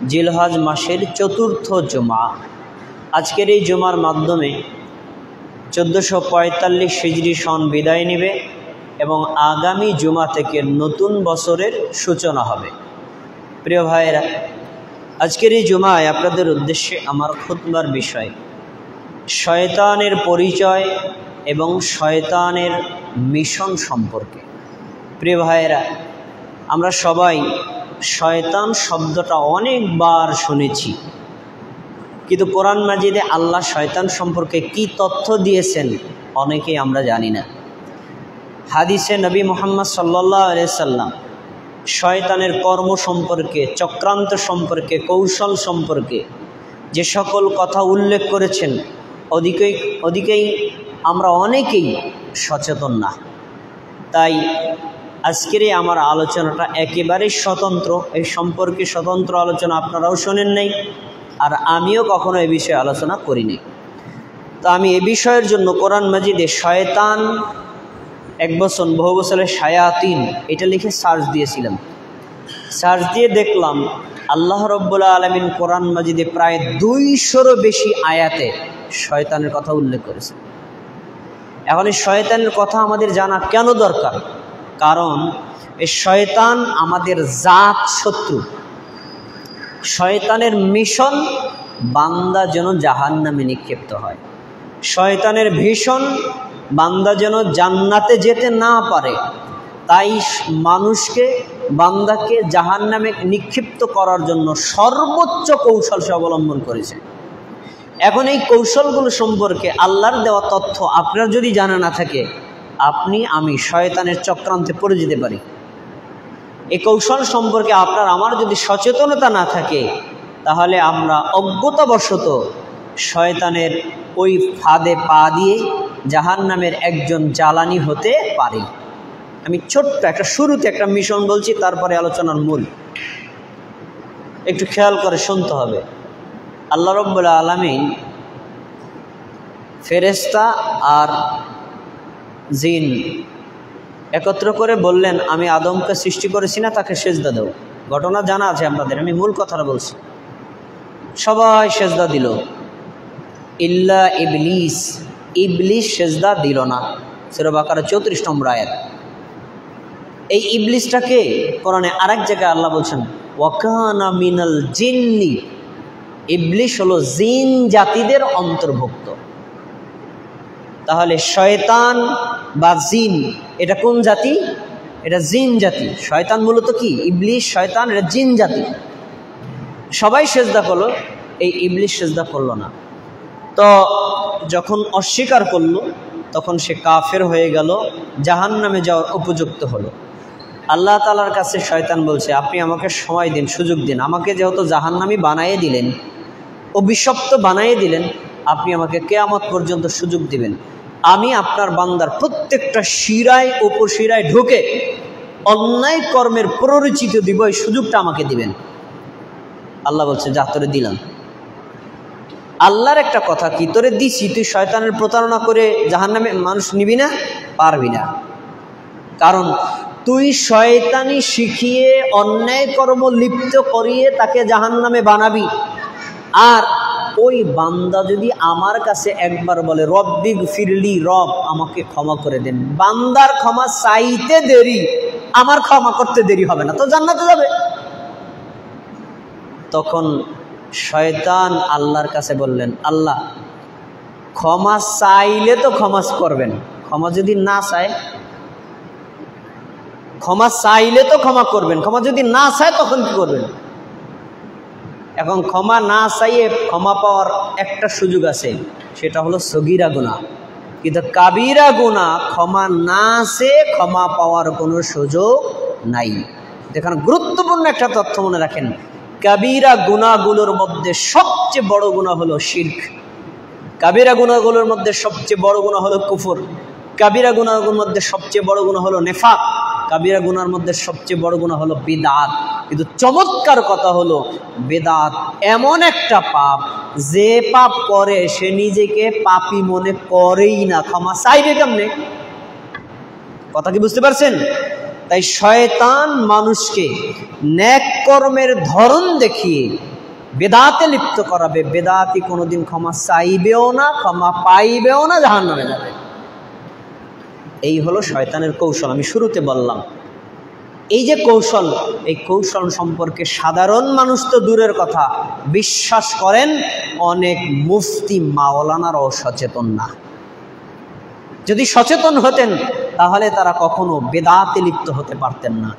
জিলহজ মাসের চতুর্থ জুমা। আজকের এই জুমার মাধ্যমে 1445 হিজরি সন বিদায় নেবে এবং আগামী জুমা থেকে নতুন বছরের সূচনা হবে। প্রিয় ভাইয়েরা, আজকের এই জুমায় আপনাদের উদ্দেশ্যে আমার খুতবার বিষয় শয়তানের পরিচয় এবং শয়তানের মিশন সম্পর্কে। প্রিয় ভাইয়েরা, আমরা সবাই শয়তান শব্দটা অনেকবার শুনেছি, কিন্তু কোরআন মাজিদে আল্লাহ শয়তান সম্পর্কে কি তথ্য দিয়েছেন অনেকেই আমরা জানি না। হাদিসে নবী মুহাম্মদ সাল্লাল্লাহু আলাইহি সাল্লাম শয়তানের কর্ম সম্পর্কে, চক্রান্ত সম্পর্কে, কৌশল সম্পর্কে যে সকল কথা উল্লেখ করেছেন ওদিকেই আমরা অনেকেই সচেতন না। তাই আজকের আমার আলোচনাটা একেবারেই স্বতন্ত্র। এই সম্পর্কে স্বতন্ত্র আলোচনা আপনারাও শোনেন নাই, আর আমিও কখনো এ বিষয়ে আলোচনা করিনি। তো আমি এ বিষয়ের জন্য কোরআন মাজিদে শয়তান বহু বছরের শায়াতিন এটা লিখে সার্চ দিয়েছিলাম। সার্চ দিয়ে দেখলাম আল্লাহ রাব্বুল আলামিন কোরআন মাজিদে প্রায় 200-রও বেশি আয়াতে শয়তানের কথা উল্লেখ করেছে। এখন এই শয়তানের কথা আমাদের জানা কেন দরকার? কারণ এই শয়তান আমাদের জাত শত্রু। শয়তানের মিশন বান্দা যেন জাহান্নামে নিক্ষিপ্ত হয়। শয়তানের ভীষণ বান্দা যেন জান্নাতে যেতে না পারে, তাই বান্দাকে জাহান্নামে নিক্ষিপ্ত করার জন্য সর্বোচ্চ কৌশল সে অবলম্বন করেছে। এখন এই কৌশলগুলো সম্পর্কে আল্লাহর দেওয়া তথ্য আপনার যদি জানা না থাকে, আমি শয়তানের চক্রান্তে পড়ে যেতে পারি। এই কৌশল সম্পর্কে আপনার আমার যদি সচেতনতা না থাকে, তাহলে আমরা অজ্ঞতাবশত শয়তানের ওই ফাঁদে পা দিয়ে জাহান্নামের একজন জ্বালানি হতে পারি। আমি ছোট্ট শুরুতে একটা মিশন বলছি, তারপরে আলোচনার মূল। একটু খেয়াল করে শুনতে হবে। আল্লাহ রাব্বুল আলামিন ফেরেশতা আর জিন একত্র করে বললেন, আমি আদমকে সৃষ্টি করেছি না, তাকে সেজদা দাও। ঘটনা জানা আছে আপনাদের, আমি মূল কথাটা বলছি। সবাই সেজদা দিল, ইল্লা ইবলিস। ইবলিস সেজদা দিল না। সূরা বাকারা 34 নম্বর আয়াত। এই ইবলিসটাকে কোরআনে আরেক জায়গায় আল্লাহ বলছেন ওয়াকানা মিনাল জিন্নি। ইবলিস হলো জিন জাতিদের অন্তর্ভুক্ত। তাহলে শয়তান বা জিন এটা কোন জাতি? এটা জিন জাতি। শয়তান মূলত কি? ইবলিস, শয়তান, এটা জিন জাতি। সবাই সেজদা করলো, এই ইবলিস সেজদা করলো না। তো যখন অস্বীকার করলো, তখন সে কাফের হয়ে গেল, জাহান্নামে যাওয়ার উপযুক্ত হলো। আল্লাহ তাআলার কাছে শয়তান বলছে, আপনি আমাকে সময় দিন, সুযোগ দিন। আমাকে যেহেতু জাহান্নামী বানিয়ে দিলেন, অভিশপ্ত বানিয়ে দিলেন, আপনি আমাকে কিয়ামত পর্যন্ত সুযোগ দিবেন। আমি আপনার বান্দার প্রত্যেকটা শিরায় উপশিরায় ঢুকে অন্যায় কর্মের প্ররোচিত দিব, এই সুযোগটা আমাকে দিবেন। আল্লাহ বলছে, যা তোরে দিলাম। আল্লাহর একটা কথা কি, তোরে দিছি, তুই শয়তানের প্রতারণা করে জাহান্নামে মানুষ নিবি না? পারবি না। কারণ তুই শয়তানি শিখিয়ে অন্যায় কর্ম লিপ্ত করিয়ে তাকে জাহান্নামে বানাবি। আর ওই বান্দা যদি আমার কাছে একবার বলে রব্বি গফিরলি, রব আমাকে ক্ষমা করে দেন, বান্দার ক্ষমা চাইতে দেরি, আমার ক্ষমা করতে দেরি হবে না, তো জান্নাতে যাবে। তখন শয়তান আল্লাহর কাছে বললেন, আল্লাহ ক্ষমা চাইলে তো ক্ষমা করবেন, ক্ষমা যদি না চায়? ক্ষমা চাইলে তো ক্ষমা করবেন, ক্ষমা যদি না চায় তখন কি করবেন? এখন ক্ষমা না চাইয়ে ক্ষমা পাওয়ার একটা সুযোগ আছে, সেটা হলো সগীরা গুনাহ। কিন্তু কাবিরা গুনাহ ক্ষমা না চেয়ে ক্ষমা পাওয়ার কোনো সুযোগ নাই। দেখেন, গুরুত্বপূর্ণ একটা তথ্য মনে রাখেন, কাবিরা গুনাহগুলোর মধ্যে সবচেয়ে বড় গুনাহ হলো শিরক। কাবিরা গুনাহগুলোর মধ্যে সবচেয়ে বড় গুনাহ হলো কুফর। কাবিরা গুনাহগুলোর মধ্যে সবচেয়ে বড় গুনাহ হলো নেফাক। কাবিরা গুনার মধ্যে সবচেয়ে বড় গুনাহ হলো বিদআত। কিন্তু চমৎকার কথা হলো, বিদআত এমন একটা পাপ, যে পাপ করে সে নিজেকে পাপী মনে করেই না, ক্ষমা চাইবে কেমনে? কথা কি বুঝতে পারছেন? তাই শয়তান মানুষকে নেক কর্মের ধরন দেখিয়ে বেদাতে লিপ্ত করাবে। বেদাতি কোনোদিন ক্ষমা চাইবেও না, ক্ষমা পাইবেও না, জাহান্নামে যাবে। এই হলো শয়তানের কৌশল। আমি শুরুতে বললাম এই যে কৌশল, এই কৌশল সম্পর্কে সাধারণ মানুষ তো দূরের কথা, বিশ্বাস করেন অনেক মুফতি মাওলানারাও সচেতন না। যদি সচেতন হতেন তাহলে তারা কখনো বেদাতে লিপ্ত হতে পারতেন না।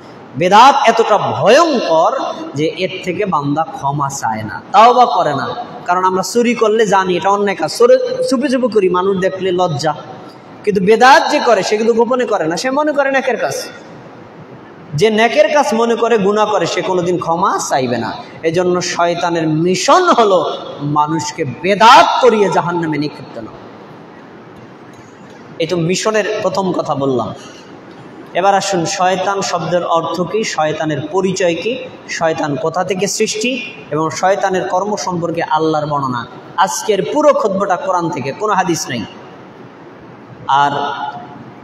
বেদাত এতটা ভয়ঙ্কর যে এর থেকে বান্দা ক্ষমা চায় না, তাওবা করে না। কারণ আমরা চুরি করলে জানি এটা অন্যায় কাজ, চুপি চুপি করি, মানুষ দেখলে লজ্জা। কিন্তু বেদাত যে করে সে কিন্তু গোপনে করে না, সে মনে করে নেকের কাজ। যে নেকের কাজ মনে করে গুনাহ করে সে কোনোদিন ক্ষমা চাইবে না। এজন্য শয়তানের মিশন হলো মানুষকে বেদাত করিয়ে জাহান্নামে নিক্ষিপ্ত না। এই তো মিশনের প্রথম কথা বললাম। এবার আসুন শয়তান শব্দের অর্থ কী, শয়তানের পরিচয় কী, শয়তান কোথা থেকে সৃষ্টি এবং শয়তানের কর্ম সম্পর্কে আল্লাহর বর্ণনা। আজকের পুরো খুতবাটা কোরআন থেকে, কোনো হাদিস নেই। আর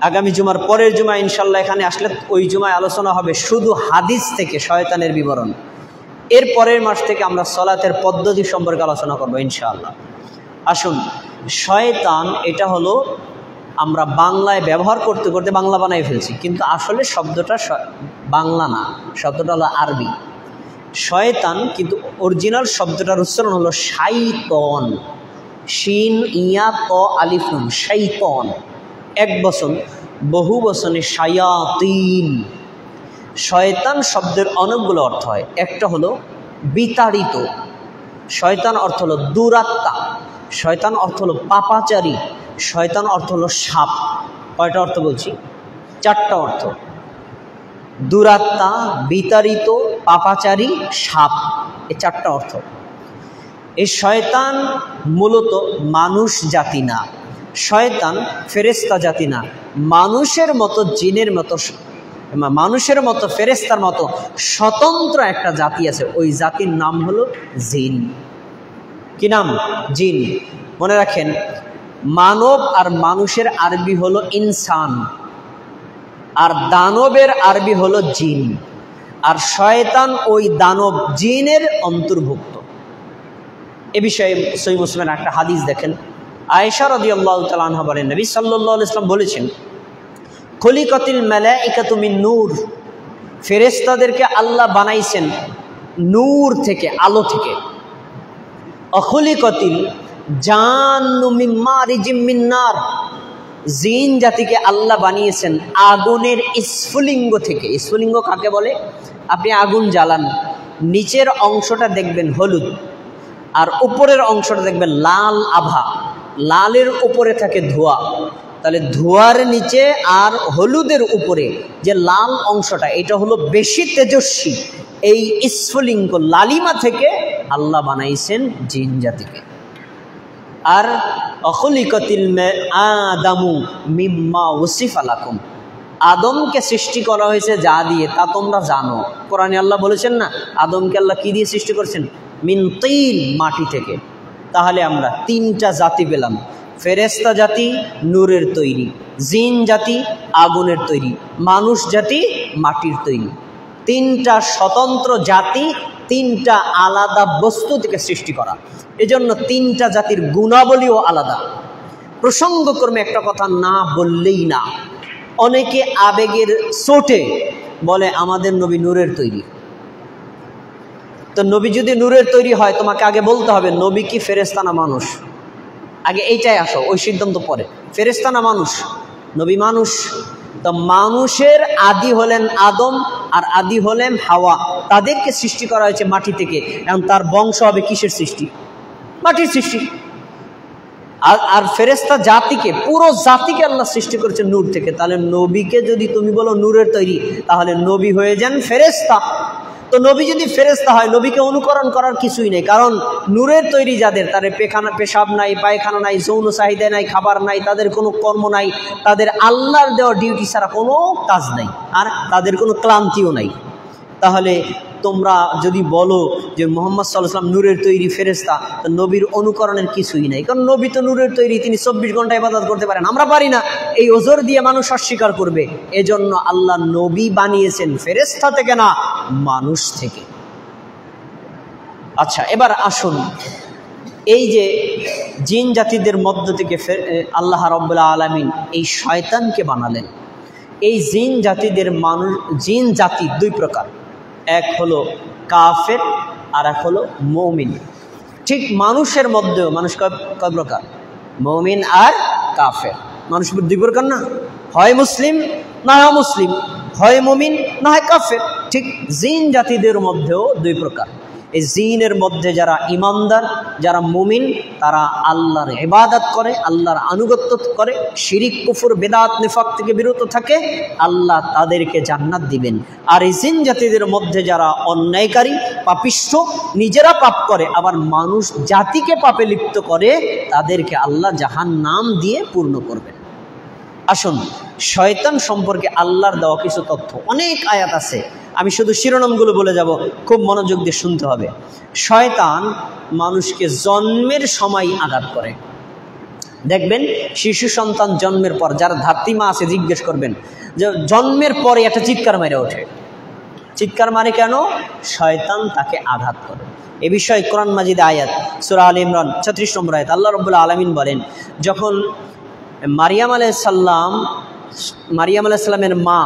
আগামী জুমার পরের জুমায় ইনশাল্লাহ এখানে আসলে ওই জুমায় আলোচনা হবে শুধু হাদিস থেকে শয়তানের বিবরণ। এর পরের মাস থেকে আমরা সলাতের পদ্ধতি সম্পর্কে আলোচনা করব ইনশাআল্লাহ। আসুন, শয়তান এটা হলো আমরা বাংলায় ব্যবহার করতে করতে বাংলা বানাই ফেলছি, কিন্তু আসলে শব্দটা বাংলা না, শব্দটা হলো আরবি। শয়তান কিন্তু অরিজিনাল শব্দটার উচ্চারণ হলো শাইতন, শিন ইয়া ত আলিফ নুন, শাইতন। এক বচন, বহু বচনে শায়াতিন। শয়তান শব্দের অনেকগুলো অর্থ হয়। একটা হলো বিতাড়িত, শয়তান অর্থ হলো দুরাত্মা, শয়তান অর্থ হলো পাপাচারী, শয়তান অর্থ হলো সাপ। কয়টা অর্থ বলছি? চারটা অর্থ। দুরাত্মা, বিতাড়িত, পাপাচারী, সাপ, এই চারটা অর্থ। এই শয়তান মূলত মানুষ জাতি না, শয়তান ফেরেশতা জাতি না। মানুষের মতো, জিনের মতো, মানুষের মতো, ফেরেশতার মতো স্বতন্ত্র একটা জাতি আছে। ওই জাতির নাম হলো জিন। কি নাম? জিন। মনে রাখেন, মানব আর মানুষের আরবি হলো ইনসান, আর দানবের আরবি হলো জিন। আর শয়তান ওই দানব জিনের অন্তর্ভুক্ত। এ বিষয়ে সহিহ মুসলিমের একটা হাদিস দেখেন। আয়েশা রাদিয়াল্লাহু তাআলা আনহা বলেন, নবী সাল্লাল্লাহু আলাইহি ওয়াসাল্লাম বলেছেন, খলিকাতিল মালাইকাতু মিন নূর, ফেরেশতাদেরকে আল্লাহ বানাইছেন নূর থেকে, আলো থেকে। অখলিকাতিল জান্নু মিন মারিজিম মিন নার, জিন জাতিকে আল্লাহ বানিয়েছেন আগুনের স্ফুলিঙ্গ থেকে। স্ফুলিঙ্গ কাকে বলে? আপনি আগুন জ্বালান, নিচের অংশটা দেখবেন হলুদ, আর উপরের অংশটা দেখবেন লাল আভা, লালের উপরে থাকে ধোঁয়া। তাহলে ধোঁয়ার নিচে আর হলুদের উপরে যে লাল অংশটা, এটা হলো বেশি তেজস্বী। এই স্ফুলিঙ্গ লালিমা থেকে আল্লাহ বানাইছেন জিন জাতিকে। আর অখলিকাতিল আদামু মিম্মা ওয়াসিফা লাকুম, আদমকে সৃষ্টি করা হয়েছে যা দিয়ে তা তোমরা জানো। কোরআনে আল্লাহ বলেছেন না, আদমকে আল্লাহ কি দিয়ে সৃষ্টি করেছেন? মিন তিন, মাটি থেকে। তাহলে আমরা তিনটা জাতি পেলাম, ফেরেশতা জাতি নূরের তৈরি, জিন জাতি আগুনের তৈরি, মানুষ জাতি মাটির তৈরি। তিনটা স্বতন্ত্র জাতি, তিনটা আলাদা বস্তু থেকে সৃষ্টি করা। এজন্য তিনটা জাতির গুণাবলীও আলাদা। প্রসঙ্গক্রমে একটা কথা না বললেই না, অনেকে আবেগের চোটে বলে আমাদের নবী নূরের তৈরি। তো নবী যদি নূরের তৈরি হয়, তোমাকে আগে বলতে হবে নবী কি ফেরেশতা না মানুষ। আগে এইটাই আসো, ওই সিদ্ধান্ত পরে। ফেরেশতা না মানুষ? নবী মানুষ। তো মানুষের আদি হলেন আদম আর আদি হলেন হাওয়া, তাদেরকে সৃষ্টি করা হয়েছে মাটি থেকে। এখন তার বংশ হবে কিসের সৃষ্টি? মাটির সৃষ্টি। আর ফেরেশতা জাতিকে, পুরো জাতিকে আল্লাহ সৃষ্টি করেছে নূর থেকে। তাহলে নবীকে যদি তুমি বলো নূরের তৈরি, তাহলে নবী হয়ে যান ফেরেশতা। তো নবী যদি ফেরেশতা হয়, নবীকে অনুকরণ করার কিছুই নেই। কারণ নূরের তৈরি যাদের, তাদের পেশাব নাই, পায়খানা নাই, যৌন চাহিদা নাই, খাবার নাই, তাদের কোনো কর্ম নাই, তাদের আল্লাহর দেওয়া ডিউটি ছাড়া কোনো কাজ নাই, আর তাদের কোনো ক্লান্তিও নাই। তাহলে তোমরা যদি বলো যে মুহাম্মদ সাল্লাল্লাহু আলাইহি ওয়াসাল্লাম নূরের তৈরি ফেরেশতা, তো নবীর অনুকরণের কিছুই নাই, কারণ নবী তো নূরের তৈরি, তিনি 24 ঘন্টা ইবাদত করতে পারেন, আমরা পারি না। এই ওজর দিয়ে মানুষ অস্বীকার করবে। এজন্য আল্লাহ নবী বানিয়েছেন ফেরেশতা থেকে না, মানুষ থেকে। আচ্ছা, এবার আসুন, এই যে জিন জাতিদের মধ্য থেকে আল্লাহ রাব্বুল আলামিন এই শয়তানকে বানালেন। এই জিন জাতিদের জিন জাতি দুই প্রকার, এক হলো কাফের আর এক হলো মুমিন। ঠিক মানুষের মধ্যেও মানুষ কয় প্রকার? মুমিন আর কাফের। মানুষ দুই প্রকার না, হয় মুসলিম না হয় মুসলিম, হয় মুমিন না হয় কাফের। ঠিক জিন জাতিদের মধ্যেও দুই প্রকার। এই জিনের মধ্যে যারা ইমানদার, যারা মুমিন, তারা আল্লাহর ইবাদত করে, আল্লাহর আনুগত্য করে, শিরিক কুফর বেদাত নিফাক থেকে বিরত থাকে, আল্লাহ তাদেরকে জান্নাত দিবেন। আর এই জিন জাতিদের মধ্যে যারা অন্যায়কারী, পাপিষ্ঠ, নিজেরা পাপ করে আবার মানুষ জাতিকে পাপে লিপ্ত করে, তাদেরকে আল্লাহ জাহান্নাম দিয়ে পূর্ণ করবেন। আসুন, শয়তান সম্পর্কে আল্লাহর দেওয়া কিছু তথ্য, অনেক আয়াত আছে, আমি শুধু শিরোনামগুলো বলে যাব, খুব মনোযোগ দিয়ে শুনতে হবে। শয়তান মানুষকে জন্মের সময় আঘাত করে। দেখবেন শিশু সন্তান জন্মের পর, যারা ধাত্রীমা আছে জিজ্ঞেস করবেন যে জন্মের পরে একটা চিৎকার মেরে ওঠে। চিৎকার মারে কেন? শয়তান তাকে আঘাত করে। এ বিষয়ে কোরআন মাজিদে আয়াত, সূরা আলে ইমরান 36 নম্বর আয়াত, আল্লাহ রাব্বুল আলামিন বলেন, যখন মারিয়াম আলাইহিস সালামের মা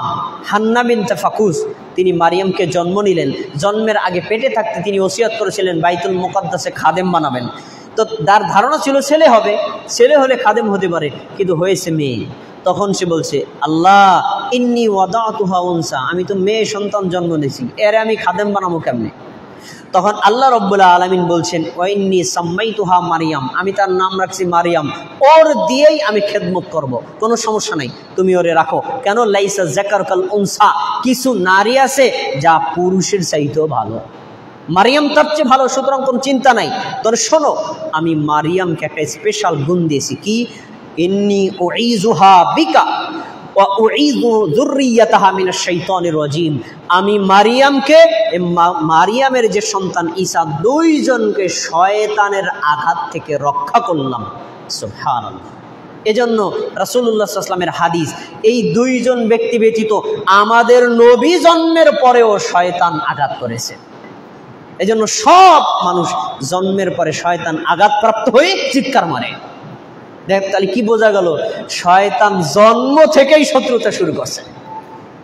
হান্না বিনতে ফাকুস তিনি মারিয়ামকে জন্ম নিলেন, জন্মের আগে পেটে থাকতে তিনি ওসিয়ত করেছিলেন বাইতুল মুকাদ্দাসে খাদেম বানাবেন। তো তার ধারণা ছিল ছেলে হবে, ছেলে হলে খাদেম হতে পারে, কিন্তু হয়েছে মেয়ে। তখন সে বলছে, আল্লাহ ইন্নী ওয়াদাতুহা উনসা, আমি তো মেয়ে সন্তান জন্ম নিয়েছি, এর আমি খাদেম বানাবো কেমনে? তখন আল্লাহ রাব্বুল আলামিন বলছেন, ওয়াইন্নী সাম্মাইতুহা মারিয়াম, আমি তার নাম রাখছি মারিয়াম, ওর দিয়েই আমি খেদমত করব, কোনো সমস্যা নাই, তুমি ওরে রাখো। কেন? লাইসা যাকারুকাল উনসা, কিছু নারী আছে যা পুরুষের চাইতেও ভালো, মারিয়াম তার চেয়ে ভালো, সুতরাং কোনো চিন্তা নাই। তবে শোনো, আমি মারিয়ামকে একটা স্পেশাল গুণ দিয়েছি, কি? ইন্নী উঈযুহা বিকা ওয়া উঈযু যুররিয়াতাহা মিনাশ শাইতানির রাজিম, আমি মারিয়ামকে, মারিয়ামের যে সন্তান ঈসা, দুইজনকে শয়তানের আঘাত থেকে রক্ষা করলাম। সুবহানাল্লাহ। এজন্য রাসূলুল্লাহ সাল্লাল্লাহু আলাইহি ওয়াসাল্লামের হাদিস, এই দুইজন ব্যক্তি ব্যতীত আমাদের নবী জন্মের পরেও শয়তান আঘাত করেছে। এজন্য সব মানুষ জন্মের পরে শয়তান আঘাতপ্রাপ্ত হয়ে চিৎকার মারে। দেখ, তাহলে কি বোঝা গেল? শয়তান জন্ম থেকেই শত্রুতা শুরু করছে।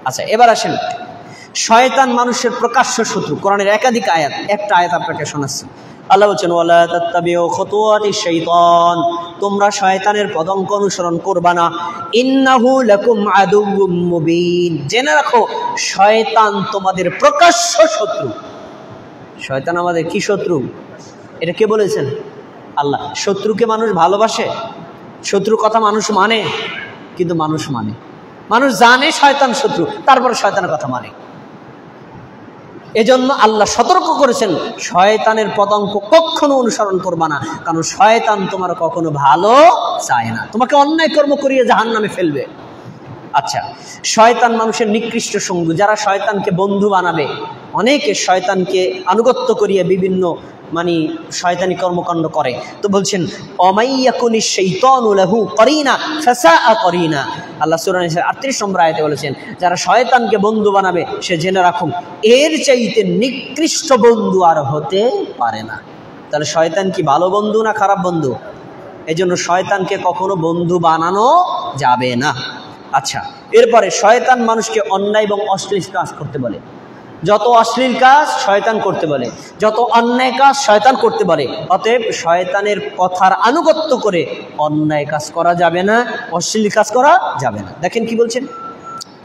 আচ্ছা, এবার আসেন, শয়তান মানুষের প্রকাশ্য শত্রু। কোরআনের একাধিক আয়াত, একটা আয়াত আপনাকে শোনাচ্ছি। আল্লাহ বলছেন, ওয়ালা তাত্তাবিউ খুতুওয়াতিশ শাইতান, তোমরা শয়তানের পদাঙ্ক অনুসরণ করবা না, ইন্নাহু লাকুম আদুউম মুবিন, জেনে রাখো শয়তান তোমাদের প্রকাশ্য শত্রু। শয়তান আমাদের কি শত্রু? এটা কে বলেছেন? আল্লাহ। শত্রুকে মানুষ ভালোবাসে? শত্রুর কথা মানুষ মানে? কিন্তু মানুষ মানে, মানুষ জানে শয়তান শত্রু, তারপরে শয়তানের কথা মানে। এজন্য আল্লাহ সতর্ক করেছেন, শয়তানের পদাঙ্ক কখনো অনুসরণ করবা না, কারণ শয়তান তোমার কখনো ভালো চায় না, তোমাকে অন্যায় কর্ম করিয়ে জাহান্নামে ফেলবে। আচ্ছা, শয়তান মানুষের নিকৃষ্ট সঙ্গী, যারা শয়তানকে বন্ধু বানাবে, অনেকে শয়তানকে আনুগত্য করিয়ে বিভিন্ন শয়তানি কর্মকাণ্ড করে। তো বলছেন, অমাইয়াকুনিশ শাইতানু লাহু করিনা ফাসাআ করিনা, আল্লাহ সূরা নিসা 38 নম্বর আয়াতে বলেছেন, যারা শয়তানকে বন্ধু বানাবে সে জেনে রাখুন এর চাইতে নিকৃষ্ট বন্ধু আর হতে পারে না। তাহলে শয়তান কি ভালো বন্ধু না খারাপ বন্ধু? এজন্য শয়তানকে কখনো বন্ধু বানানো যাবে না। আচ্ছা, এরপরে শয়তান মানুষকে অন্যায় এবং অশ্লীল কাজ করতে বলে। যত অশ্লীল কাজ শয়তান করতে বলে, যত অন্যায় কাজ শয়তান করতে বলে। অতএব শয়তানের কথার আনুগত্য করে অন্যায় কাজ করা যাবে না, অশ্লীল কাজ করা যাবে না। দেখেন কি বলছেন,